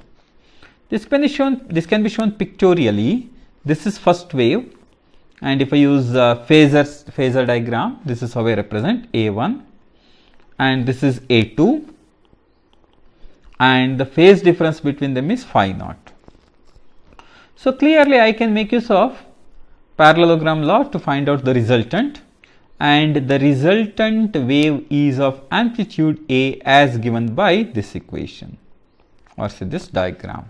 This can be shown pictorially. This is first wave, and if I use phasor diagram, this is how I represent a1 and this is a2, and the phase difference between them is phi naught. So clearly I can make use of parallelogram law to find out the resultant. and the resultant wave is of amplitude A as given by this equation, or say this diagram.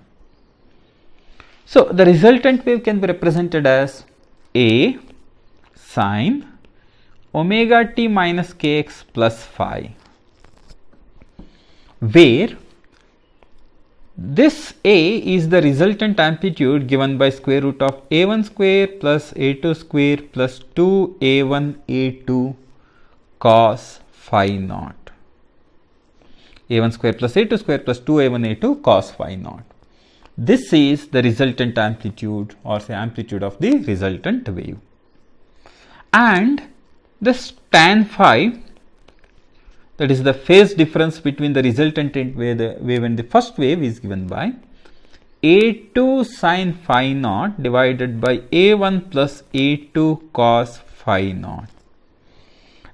So the resultant wave can be represented as A sine omega t minus kx plus phi, where this A is the resultant amplitude given by square root of A1 square plus A2 square plus 2A1 A2 cos phi naught. A1 square plus A2 square plus 2A1 A2 cos phi naught. This is the resultant amplitude, or say amplitude of the resultant wave. And this tan phi, that is the phase difference between the resultant wave and the first wave, is given by A2 sin phi naught divided by A1 plus A2 cos phi naught.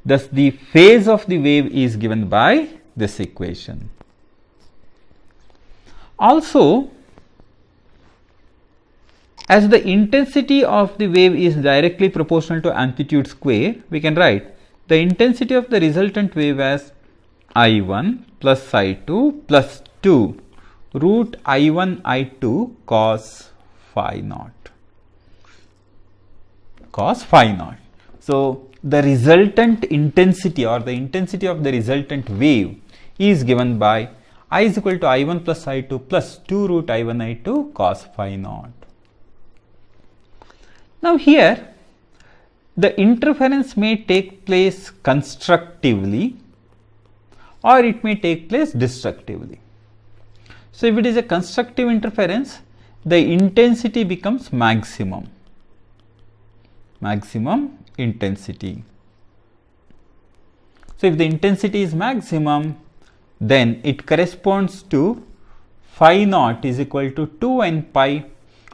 Thus the phase of the wave is given by this equation. Also, as the intensity of the wave is directly proportional to amplitude square, we can write the intensity of the resultant wave as I1 plus I2 plus 2 root I1 I2 cos phi naught. Cos phi naught. So the resultant intensity, or the intensity of the resultant wave, is given by I is equal to I1 plus I2 plus 2 root I1 I2 cos phi naught. Now here the interference may take place constructively, or it may take place destructively. So if it is a constructive interference, the intensity becomes maximum intensity. So if the intensity is maximum, then it corresponds to phi naught is equal to 2n pi,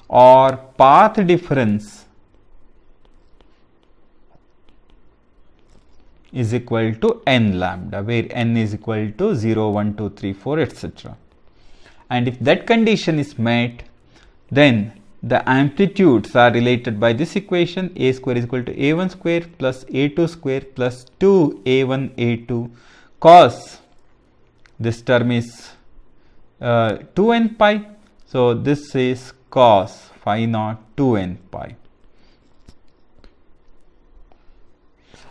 or path difference is equal to n lambda, where n is equal to 0, 1, 2, 3, 4, etc. And if that condition is met, then the amplitudes are related by this equation: a square is equal to a1 square plus a2 square plus 2a1 a2 cos, this term is 2n pi. So this is cos phi naught 2n pi,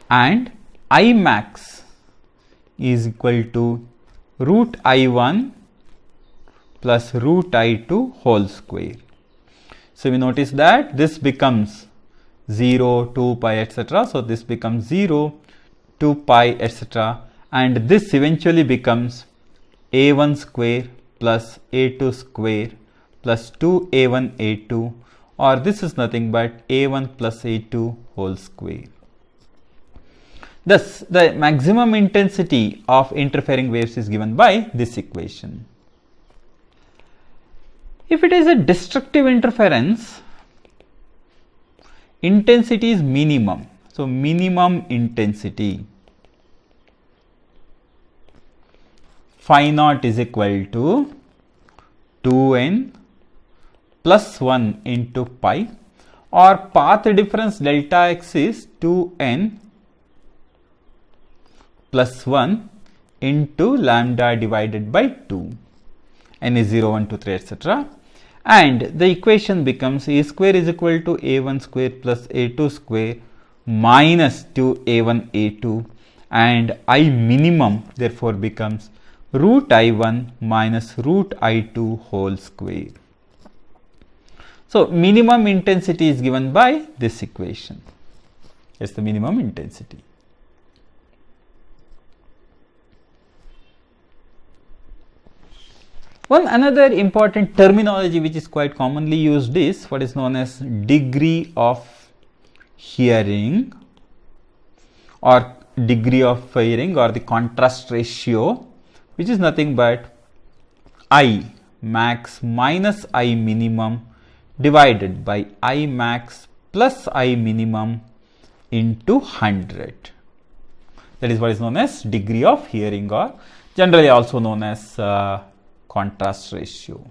and I max is equal to root I1 plus root I2 whole square. So we notice that this becomes 0, 2 pi, etc. So this becomes 0, 2 pi, etc. And this eventually becomes A1 square plus A2 square plus 2A1 A2, or this is nothing but A1 plus A2 whole square. Thus, the maximum intensity of interfering waves is given by this equation. If it is a destructive interference, intensity is minimum. So minimum intensity, phi naught is equal to 2n plus 1 into pi, or path difference delta x is 2n plus 1 into lambda divided by 2, n is 0, 1, 2, 3, etc. And the equation becomes a square is equal to a1 square plus a2 square minus 2a1 a2, and I minimum therefore becomes root I1 minus root I2 whole square. So minimum intensity is given by this equation. That's the minimum intensity. One another important terminology which is quite commonly used is what is known as degree of hearing, or degree of hearing, or the contrast ratio, which is nothing but I max minus I minimum divided by I max plus I minimum into 100. That is what is known as degree of hearing, or generally also known as contrast ratio.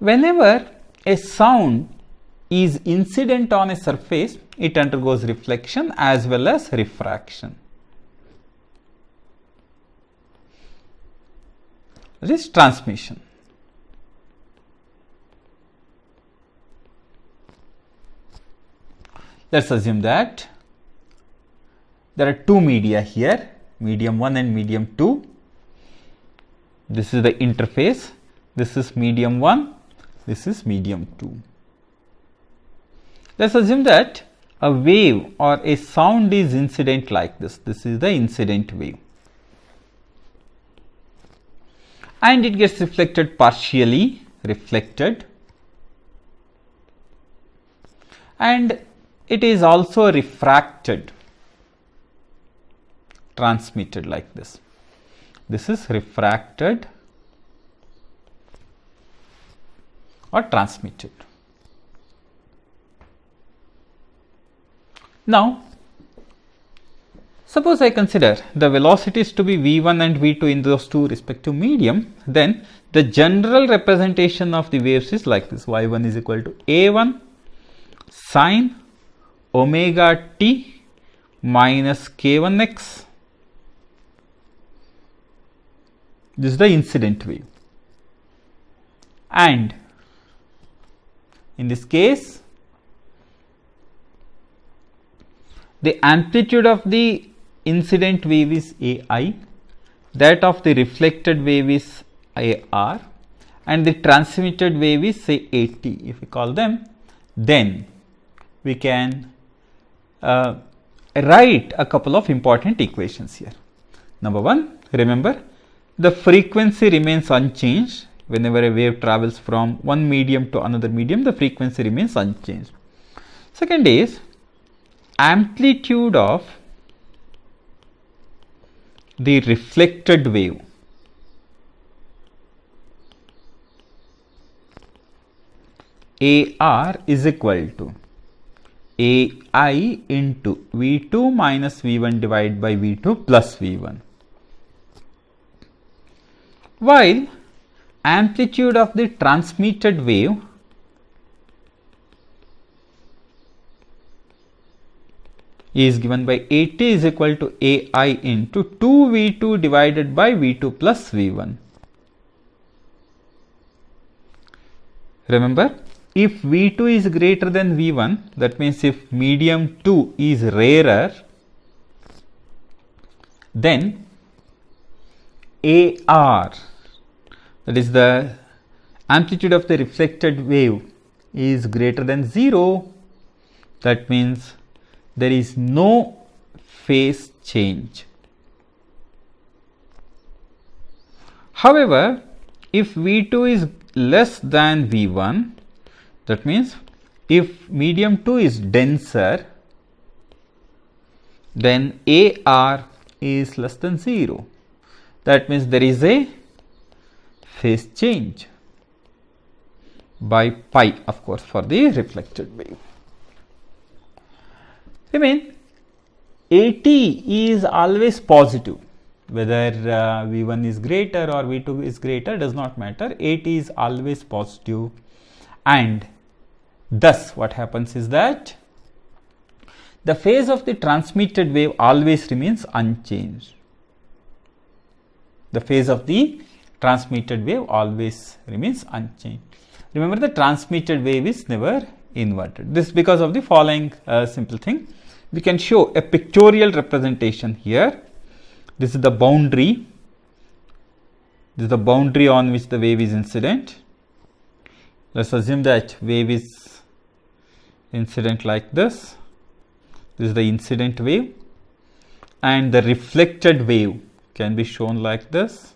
Whenever a sound is incident on a surface, it undergoes reflection as well as refraction. This is transmission. Let's assume that there are two media here, medium 1 and medium 2. This is the interface. This is medium 1. This is medium 2. Let's assume that a wave or a sound is incident like this. This is the incident wave. And it gets reflected partially, reflected. And it is also refracted, transmitted like this. This is refracted or transmitted. Now, suppose I consider the velocities to be v1 and v2 in those two respective medium, then the general representation of the waves is like this. y1 is equal to a1 sine omega t minus k1x. This is the incident wave. And in this case, the amplitude of the incident wave is ai, that of the reflected wave is ar, and the transmitted wave is say at. If we call them, then we can write a couple of important equations here. Number one, remember the frequency remains unchanged. Whenever a wave travels from one medium to another medium, the frequency remains unchanged. Second is amplitude of the reflected wave AR is equal to AI into V2 minus V1 divided by V2 plus V1. While amplitude of the transmitted wave is given by AT is equal to AI into 2V2 divided by V2 plus V1. Remember, if V2 is greater than V1, that means if medium 2 is rarer, then AR, that is the amplitude of the reflected wave, is greater than 0. That means there is no phase change. However, if V2 is less than V1, that means if medium 2 is denser, then AR is less than 0. That means there is a phase change by pi, of course, for the reflected wave. I mean, AT is always positive. Whether V1 is greater or V2 is greater does not matter. AT is always positive, and thus what happens is that the phase of the transmitted wave always remains unchanged. The phase of the transmitted wave always remains unchanged. Remember, the transmitted wave is never inverted. This is because of the following simple thing. We can show a pictorial representation here. This is the boundary. This is the boundary on which the wave is incident. Let's assume that wave is incident like this. This is the incident wave, and the reflected wave can be shown like this,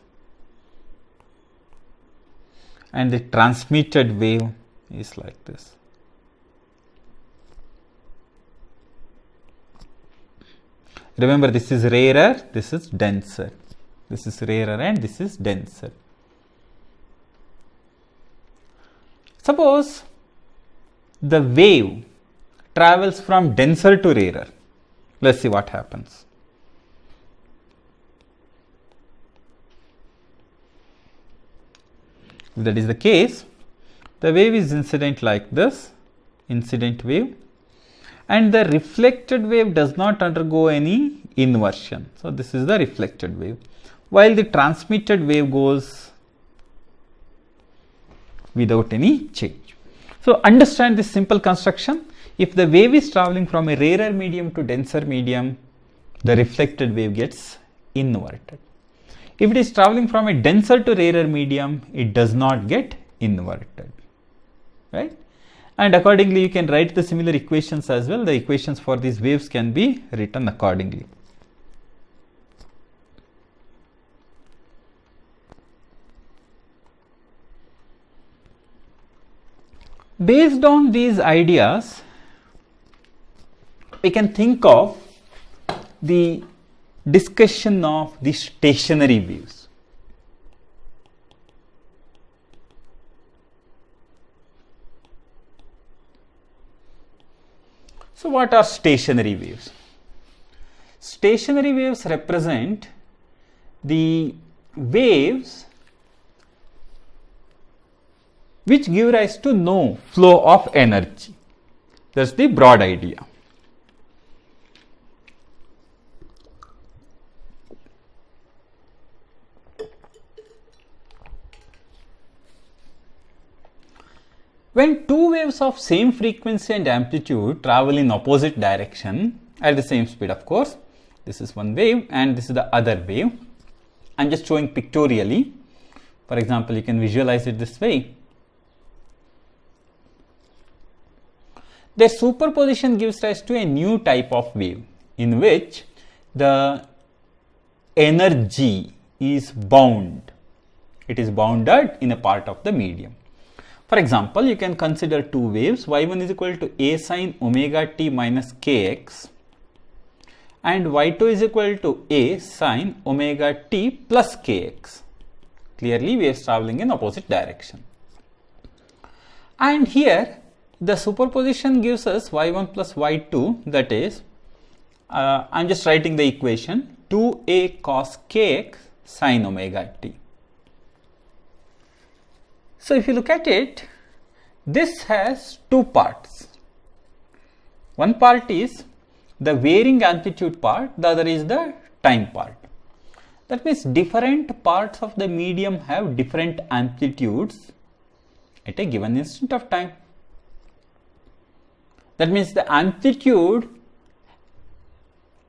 and the transmitted wave is like this. Remember, this is rarer, this is denser. This is rarer and this is denser. Suppose the wave travels from denser to rarer. Let's see what happens. If that is the case, The wave is incident like this, incident wave, and the reflected wave does not undergo any inversion. So this is the reflected wave, while the transmitted wave goes without any change. So understand this simple construction. If the wave is traveling from a rarer medium to denser medium, the reflected wave gets inverted. If it is traveling from a denser to rarer medium, it does not get inverted, right? And accordingly, you can write the similar equations as well. The equations for these waves can be written accordingly. Based on these ideas, we can think of the discussion of the stationary waves. So what are stationary waves? Stationary waves represent the waves which give rise to no flow of energy. That's the broad idea. When two waves of same frequency and amplitude travel in opposite direction at the same speed, of course, this is one wave and this is the other wave. I'm just showing pictorially. For example, you can visualize it this way. Their superposition gives rise to a new type of wave in which the energy is bound. It is bounded in a part of the medium. For example, you can consider two waves, y1 is equal to a sin omega t minus kx and y2 is equal to a sin omega t plus kx. Clearly, waves traveling in opposite direction. And here, the superposition gives us y1 plus y2, that is, I'm just writing the equation 2a cos kx sin omega t. So if you look at it, this has two parts. One part is the varying amplitude part, the other is the time part. That means different parts of the medium have different amplitudes at a given instant of time. That means the amplitude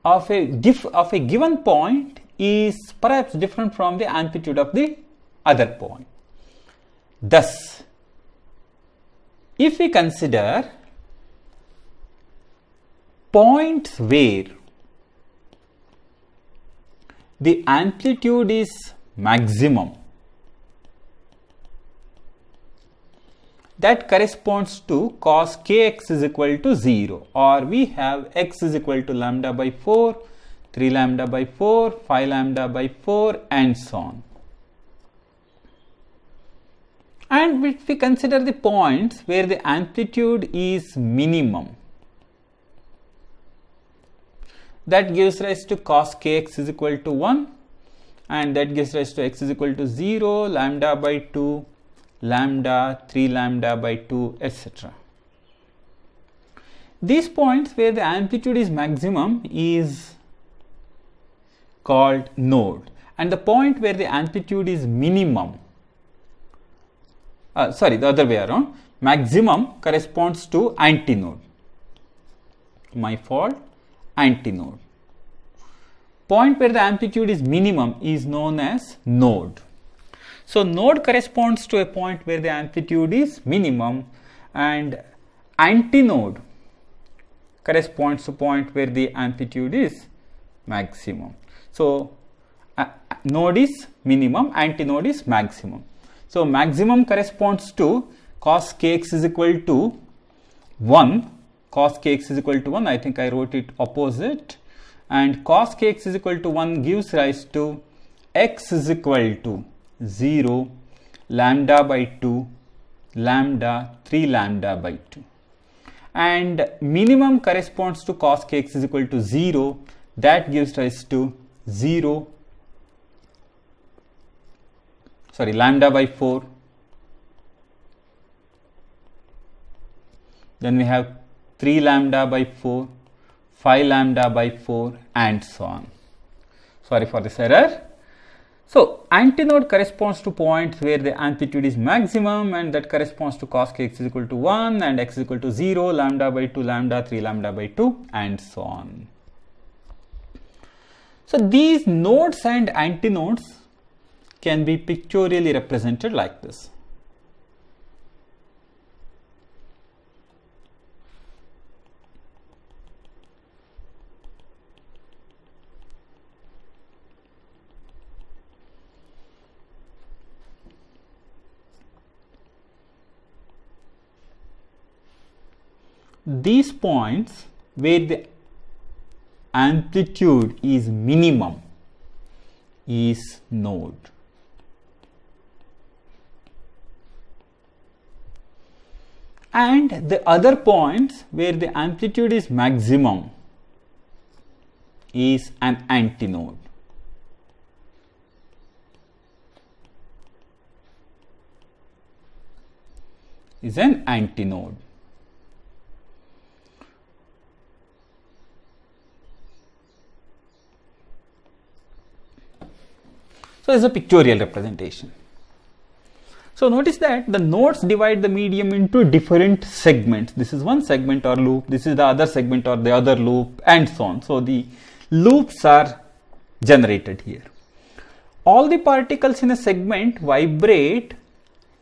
of a given point is perhaps different from the amplitude of the other point. Thus, if we consider points where the amplitude is maximum, that corresponds to cos kx is equal to 0, or we have x is equal to lambda by 4, 3 lambda by 4, 5 lambda by 4 and so on. And if we consider the points where the amplitude is minimum, that gives rise to cos kx is equal to 1 and that gives rise to x is equal to 0, lambda by 2, lambda, 3 lambda by 2, etc. These points where the amplitude is maximum is called node, and the point where the amplitude is minimum, the other way around, maximum corresponds to antinode. My fault, antinode. Point where the amplitude is minimum is known as node. So node corresponds to a point where the amplitude is minimum, and antinode corresponds to a point where the amplitude is maximum. So node is minimum, antinode is maximum. So maximum corresponds to cos kx is equal to 1, cos kx is equal to 1, I think I wrote it opposite, and cos kx is equal to 1 gives rise to x is equal to 0, lambda by 2, lambda, 3 lambda by 2. And minimum corresponds to cos kx is equal to 0, that gives rise to lambda by 4, then we have 3 lambda by 4, 5 lambda by 4 and so on. Sorry for this error. So antinode corresponds to points where the amplitude is maximum, and that corresponds to cos k x is equal to 1 and x is equal to 0, lambda by 2 lambda, 3 lambda by 2 and so on. So these nodes and antinodes can be pictorially represented like this. These points where the amplitude is minimum is node. And the other points where the amplitude is maximum is an antinode. Is an antinode. So, this is a pictorial representation. So, notice that the nodes divide the medium into different segments. This is one segment or loop, this is the other segment or the other loop and so on. So, the loops are generated here. All the particles in a segment vibrate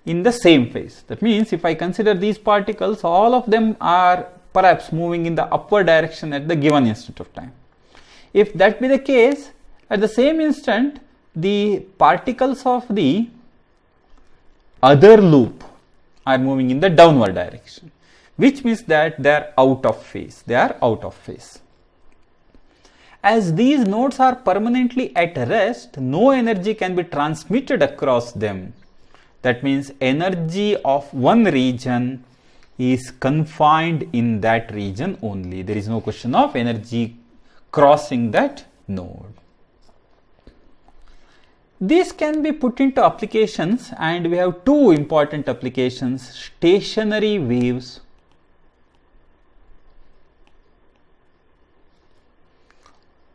in the same phase. That means, if I consider these particles, all of them are perhaps moving in the upward direction at the given instant of time. If that be the case, at the same instant, the particles of the other loop are moving in the downward direction, which means that they are out of phase. They are out of phase. As these nodes are permanently at rest, no energy can be transmitted across them. That means energy of one region is confined in that region only. There is no question of energy crossing that node. These can be put into applications, and we have two important applications: stationary waves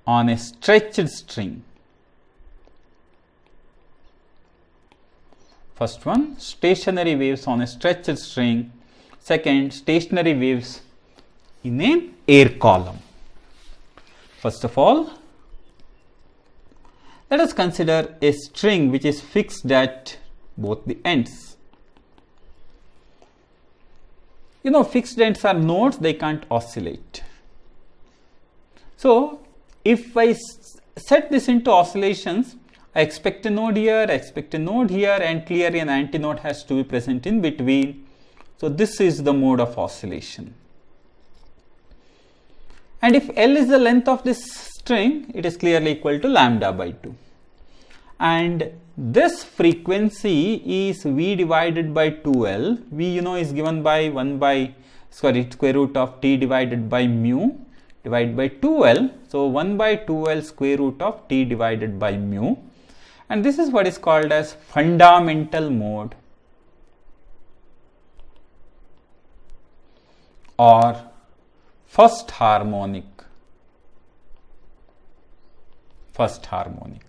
on a stretched string. First one, stationary waves on a stretched string. Second, stationary waves in an air column. First of all, let us consider a string which is fixed at both the ends. You know, fixed ends are nodes, they can't oscillate. So, if I set this into oscillations, I expect a node here, I expect a node here, and clearly an antinode has to be present in between. So, this is the mode of oscillation. And if L is the length of this string, it is clearly equal to lambda by 2. And this frequency is V divided by 2L. V, you know, is given by square root of T divided by mu divided by 2L. So, 1 by 2L square root of T divided by mu. And this is what is called as fundamental mode or first harmonic. First harmonic.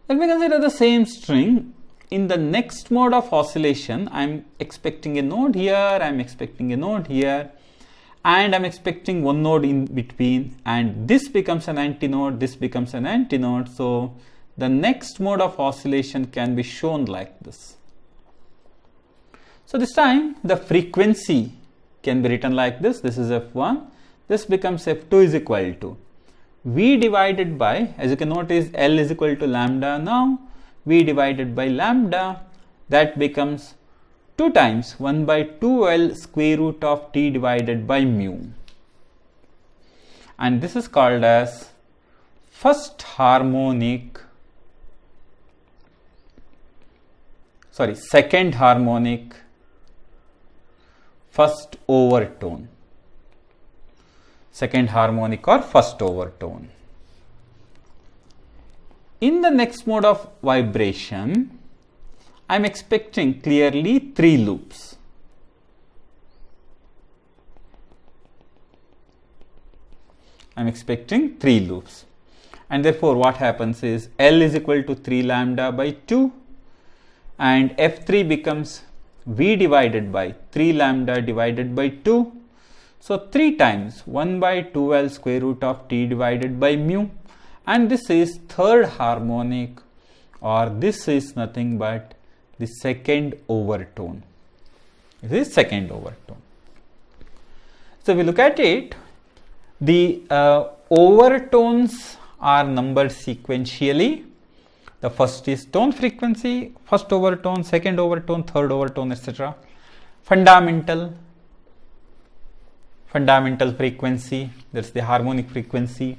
Let me consider the same string. In the next mode of oscillation, I am expecting a node here, I am expecting a node here, and I am expecting one node in between, and this becomes an antinode, this becomes an antinode. So, the next mode of oscillation can be shown like this. So, this time the frequency can be written like this. This is F1, this becomes F2 is equal to V divided by, as you can notice, L is equal to lambda now, V divided by lambda, that becomes 2 times 1 by 2L square root of T divided by mu. And this is called as first harmonic, second harmonic first overtone. Second harmonic or first overtone. In the next mode of vibration, I am expecting clearly 3 loops. I'm expecting 3 loops. And therefore what happens is L is equal to 3 lambda by 2, and F3 becomes V divided by 3 lambda divided by 2. So 3 times 1 by 2L square root of T divided by mu, and this is third harmonic, or this is nothing but the second overtone. This is second overtone. So if we look at it, the overtones are numbered sequentially. The first is tone frequency, first overtone, second overtone, third overtone, etc. Fundamental frequency, that's the harmonic frequency,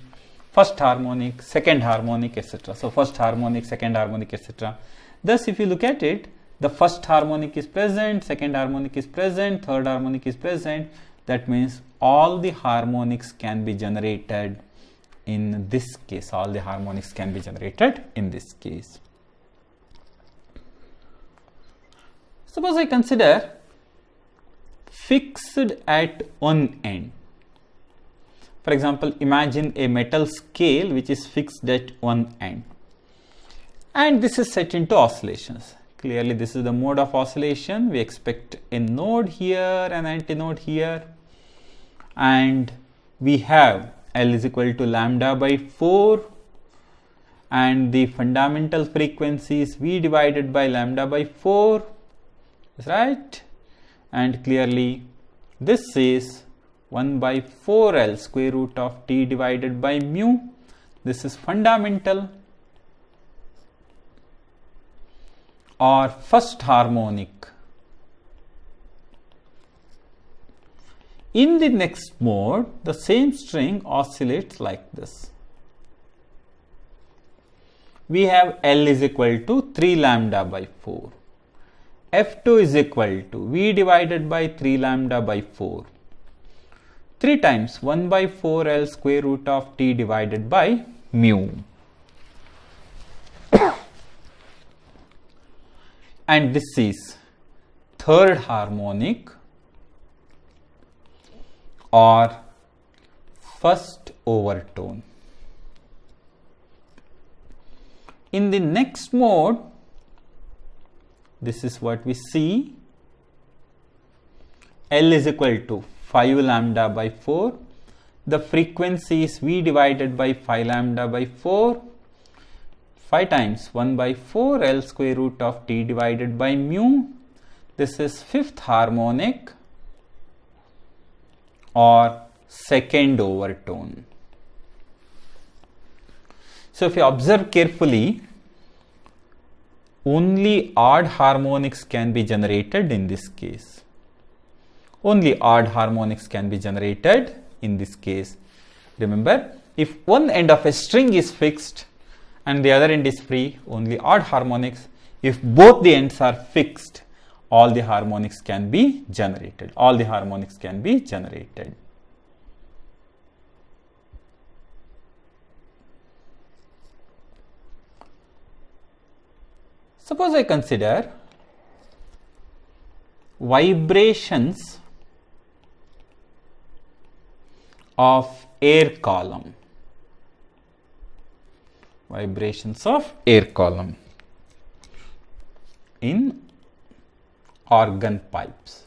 first harmonic, second harmonic, etc. So first harmonic, second harmonic, etc. Thus if you look at it, the first harmonic is present, second harmonic is present, third harmonic is present. That means all the harmonics can be generated in this case. All the harmonics can be generated in this case. Suppose I consider fixed at one end. For example, imagine a metal scale which is fixed at one end, and this is set into oscillations. Clearly this is the mode of oscillation. We expect a node here, an antinode here, and we have L is equal to lambda by 4, and the fundamental frequency is V divided by lambda by 4, right? And clearly this is 1 by 4L square root of T divided by mu. This is fundamental or first harmonic. In the next mode, the same string oscillates like this. We have L is equal to 3 lambda by 4. F2 is equal to V divided by 3 lambda by 4. 3 times 1 by 4L square root of T divided by mu. And this is third harmonic or first overtone. In the next mode, this is what we see. L is equal to 5 lambda by 4. The frequency is V divided by 5 lambda by 4. 5 times 1 by 4L square root of T divided by mu. This is fifth harmonic or second overtone. So if you observe carefully, only odd harmonics can be generated in this case. Only odd harmonics can be generated in this case. Remember, if one end of a string is fixed and the other end is free, only odd harmonics. If both the ends are fixed, all the harmonics can be generated. All the harmonics can be generated. Suppose I consider vibrations of air column. Vibrations of air column in organ pipes.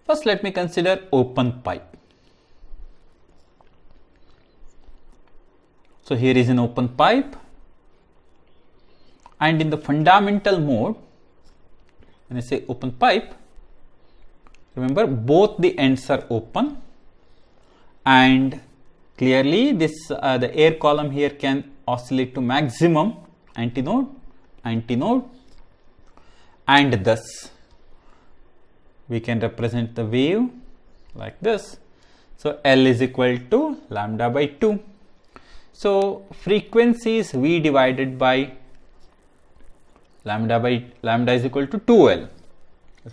First, let me consider open pipe. So here is an open pipe, and in the fundamental mode, when I say open pipe, remember both the ends are open, and clearly this the air column here can oscillate to maximum antinode, and thus we can represent the wave like this. So L is equal to lambda by 2. So frequency is V divided by lambda is equal to 2L,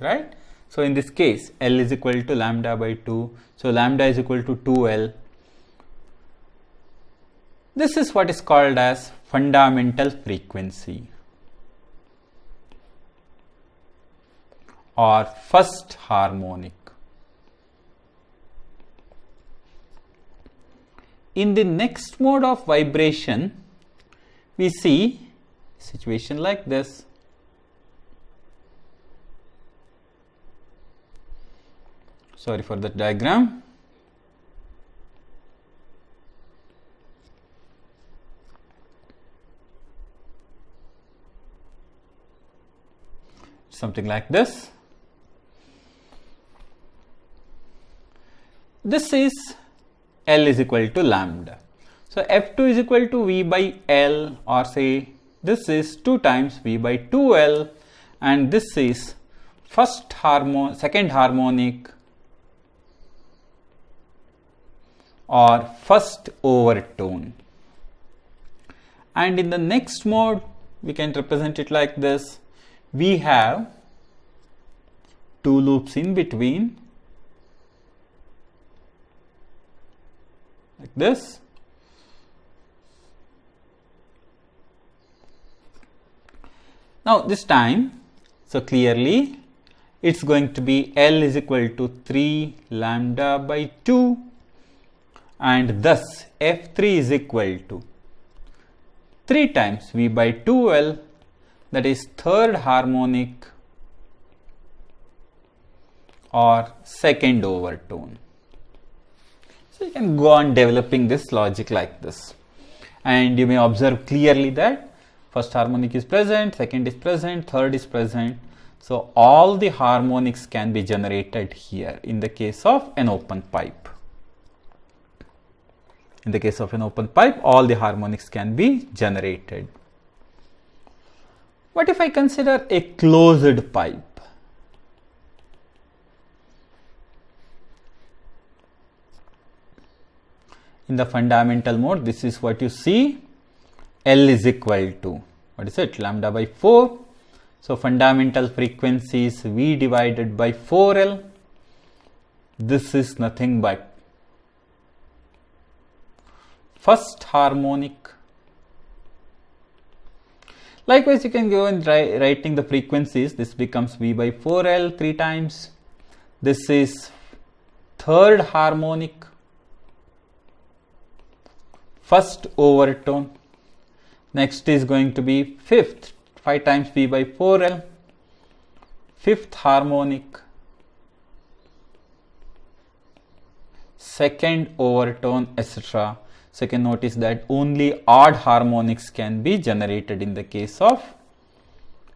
right? So in this case, L is equal to lambda by 2. So lambda is equal to 2L. This is what is called as fundamental frequency or first harmonic. In the next mode of vibration, we see a situation like this. Sorry for that diagram. Something like this. This is L is equal to lambda. So F2 is equal to V by L, or say this is 2 times V by 2L, and this is second harmonic or first overtone. And in the next mode, we can represent it like this. We have 2 loops in between, like this. Now this time, so clearly it's going to be L is equal to 3 lambda by 2, and thus F3 is equal to 3 times V by 2L, that is third harmonic or second overtone. So you can go on developing this logic like this, and you may observe clearly that first harmonic is present, second is present, third is present. So all the harmonics can be generated here in the case of an open pipe. In the case of an open pipe, all the harmonics can be generated. What if I consider a closed pipe? In the fundamental mode, this is what you see. L is equal to, what is it, lambda by 4. So fundamental frequency is V divided by 4L. This is nothing but first harmonic. Likewise, you can go and writing the frequencies. This becomes V by 4L 3 times. This is third harmonic, first overtone. Next is going to be fifth, 5 times V by 4L, fifth harmonic, second overtone, etc. So you can notice that only odd harmonics can be generated in the case of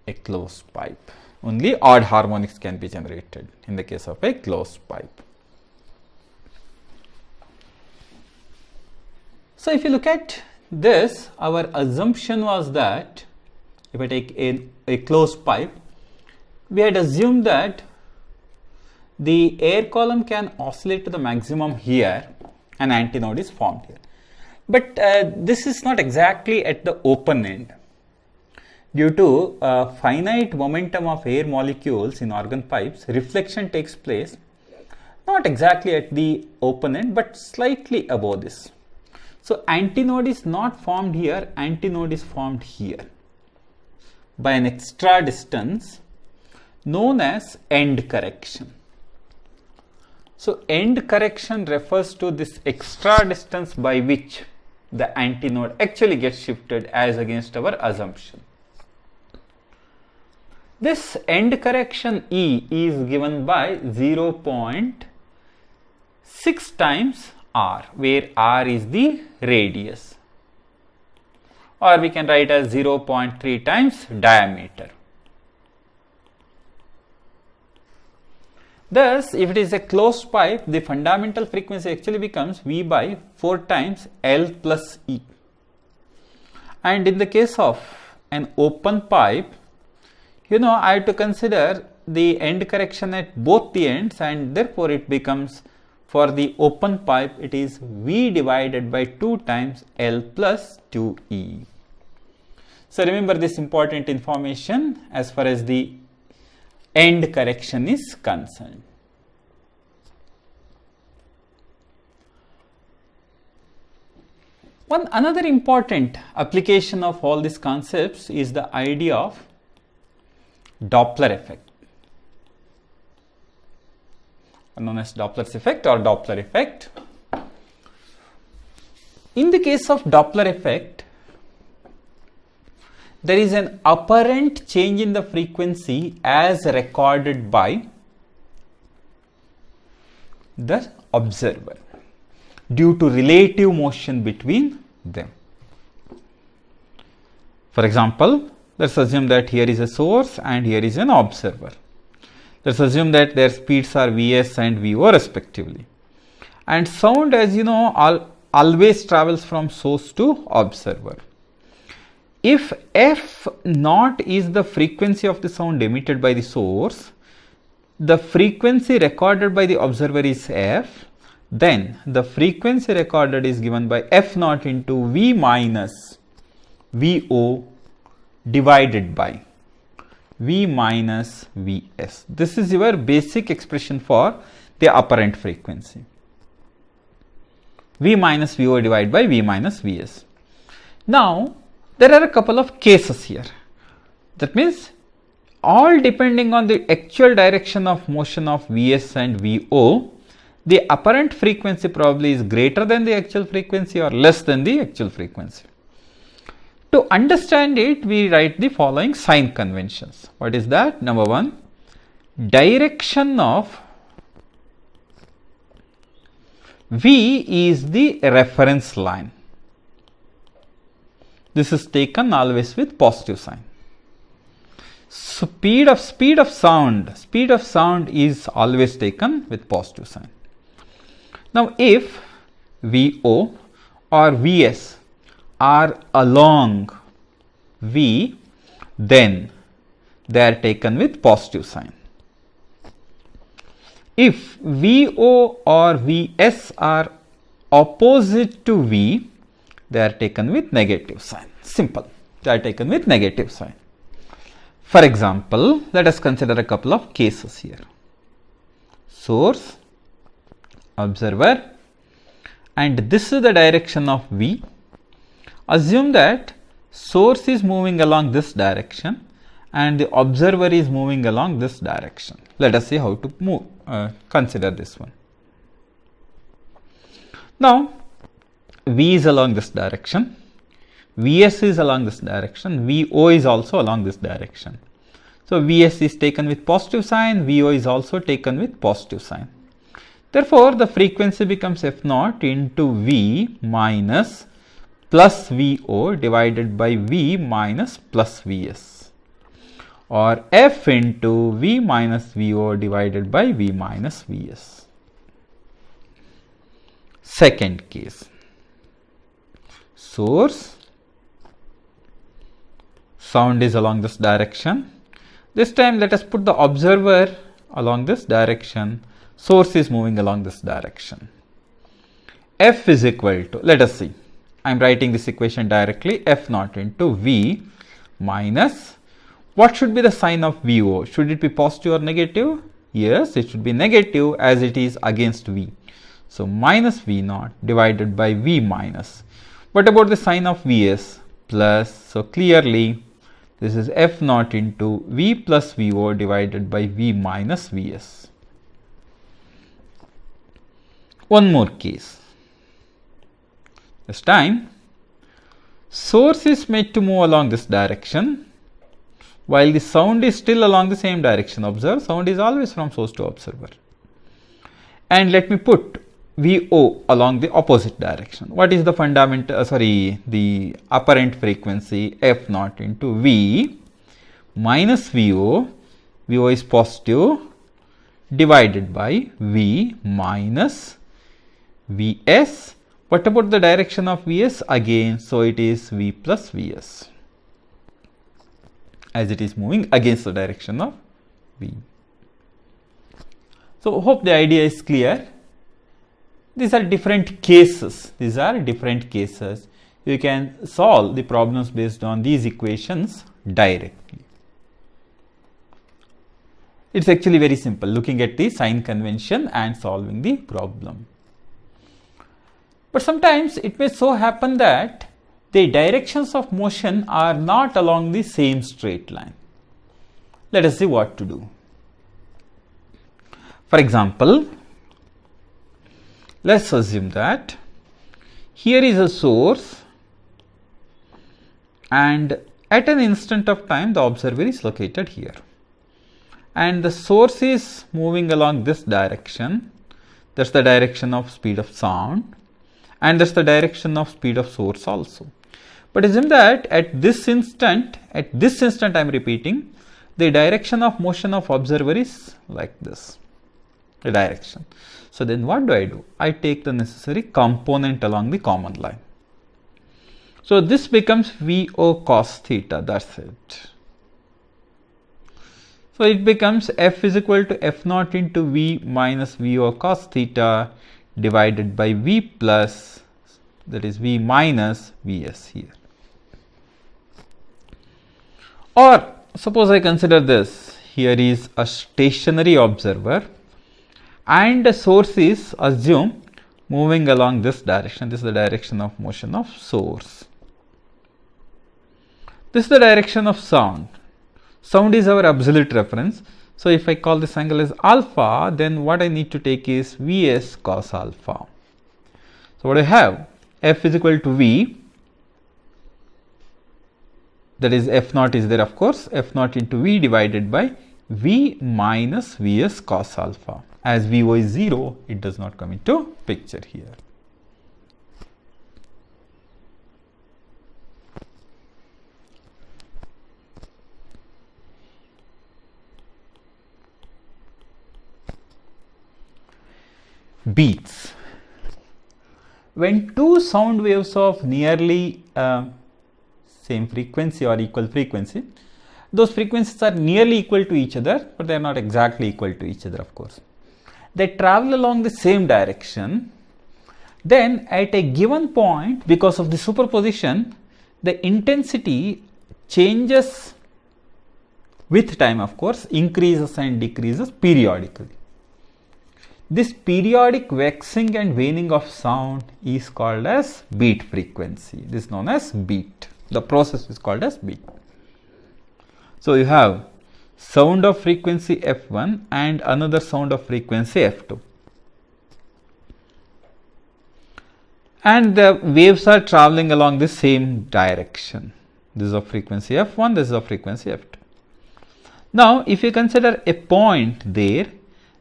a closed pipe. Only odd harmonics can be generated in the case of a closed pipe. So if you look at this, our assumption was that if I take a closed pipe, we had assumed that the air column can oscillate to the maximum here, and antinode is formed here. But this is not exactly at the open end. Due to finite momentum of air molecules in organ pipes, reflection takes place not exactly at the open end, but slightly above this. So antinode is not formed here, antinode is formed here by an extra distance known as end correction. So end correction refers to this extra distance by which the antinode actually gets shifted as against our assumption. This end correction E is given by 0.6 times R, where R is the radius, or we can write as 0.3 times diameter. Thus, if it is a closed pipe, the fundamental frequency actually becomes V by 4 times L plus E. And in the case of an open pipe, I have to consider the end correction at both the ends, and therefore it becomes, for the open pipe, it is V divided by 2 times L plus 2E. So remember this important information as far as the end correction is concerned. Another important application of all these concepts is the idea of Doppler effect, known as Doppler's effect or Doppler effect. In the case of Doppler effect, there is an apparent change in the frequency as recorded by the observer due to relative motion between them. For example, let's assume that here is a source and here is an observer. Let's assume that their speeds are Vs and Vo respectively. And sound, as you know, always travels from source to observer. If F naught is the frequency of the sound emitted by the source, the frequency recorded by the observer is F, then the frequency recorded is given by F naught into V minus Vo divided by V minus Vs. This is your basic expression for the apparent frequency. V minus Vo divided by V minus Vs. Now, there are a couple of cases here. That means, all depending on the actual direction of motion of Vs and Vo, the apparent frequency probably is greater than the actual frequency or less than the actual frequency. To understand it, we write the following sign conventions. What is that? Number one, direction of V is the reference line. This is taken always with positive sign. Speed of sound is always taken with positive sign. Now, if Vo or Vs are along V, then they are taken with positive sign. If Vo or Vs are opposite to V, they are taken with negative sign. Simple. They are taken with negative sign. For example, let us consider a couple of cases here. Source, observer, and this is the direction of V. Assume that source is moving along this direction and the observer is moving along this direction. Let us see how to move. Consider this one. Now, V is along this direction, Vs is along this direction, Vo is also along this direction. So, Vs is taken with positive sign, Vo is also taken with positive sign. Therefore, the frequency becomes F naught into V minus plus Vo divided by V minus plus Vs, or F into V minus Vo divided by V minus Vs. Second case, source, sound is along this direction. This time let us put the observer along this direction, source is moving along this direction. F is equal to, let us see, I am writing this equation directly, F naught into V minus, what should be the sign of Vo? Should it be positive or negative? Yes, it should be negative as it is against V. So, minus V naught divided by V minus. What about the sign of Vs? Plus, so clearly this is F naught into V plus Vo divided by V minus Vs. One more case. This time, source is made to move along this direction, while the sound is still along the same direction. Observe, sound is always from source to observer. And let me put Vo along the opposite direction. What is the the apparent frequency? F naught into V minus Vo, Vo is positive, divided by V minus Vs. What about the direction of Vs? Again, so it is V plus Vs, as it is moving against the direction of V. So, hope the idea is clear. These are different cases. You can solve the problems based on these equations directly. It's actually very simple, looking at the sign convention and solving the problem. But sometimes it may so happen that the directions of motion are not along the same straight line. Let us see what to do. For example, let's assume that here is a source and at an instant of time the observer is located here. And the source is moving along this direction. That's the direction of speed of sound, and that's the direction of speed of source also. But assume that at this instant I am repeating, the direction of motion of observer is like this, the direction. So then what do? I take the necessary component along the common line. So this becomes VO cos theta, that's it. So it becomes F is equal to F naught into V minus VO cos theta divided by V plus, that is V minus Vs here. Or suppose I consider this, here is a stationary observer and the source is assumed moving along this direction. This is the direction of motion of source. This is the direction of sound. Sound is our absolute reference. So if I call this angle as alpha, then what I need to take is Vs cos alpha. So what I have, F is equal to V, that is F naught is there of course, F naught into V divided by V minus Vs cos alpha. As VO is 0, it does not come into picture here. Beats. When two sound waves of nearly same frequency or equal frequency, those frequencies are nearly equal to each other, but they are not exactly equal to each other of course. They travel along the same direction, then at a given point, because of the superposition, the intensity changes with time of course, increases and decreases periodically. This periodic waxing and waning of sound is called as beat frequency. This is known as beat. The process is called as beat. So you have sound of frequency F1 and another sound of frequency F2. And the waves are traveling along the same direction. This is of frequency F1, this is of frequency F2. Now, if you consider a point there,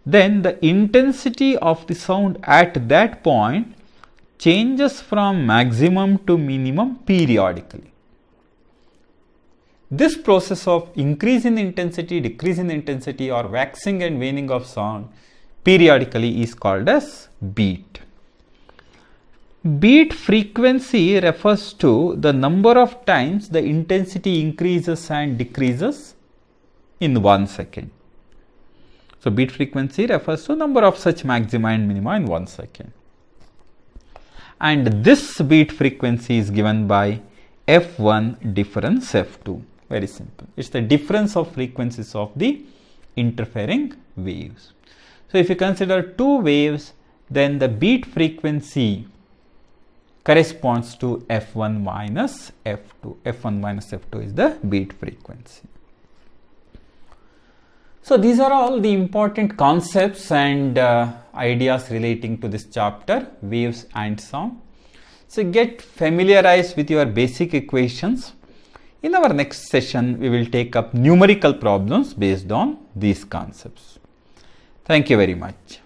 then the intensity of the sound at that point changes from maximum to minimum periodically. This process of increase in intensity, decrease in intensity or waxing and waning of sound periodically is called as beat. Beat frequency refers to the number of times the intensity increases and decreases in 1 second. So beat frequency refers to number of such maxima and minima in 1 second. And this beat frequency is given by F1 difference F2. Very simple. It's the difference of frequencies of the interfering waves. So if you consider two waves, then the beat frequency corresponds to F1 minus F2. F1 minus F2 is the beat frequency. So these are all the important concepts and ideas relating to this chapter, waves and sound. So get familiarized with your basic equations. In our next session, we will take up numerical problems based on these concepts. Thank you very much.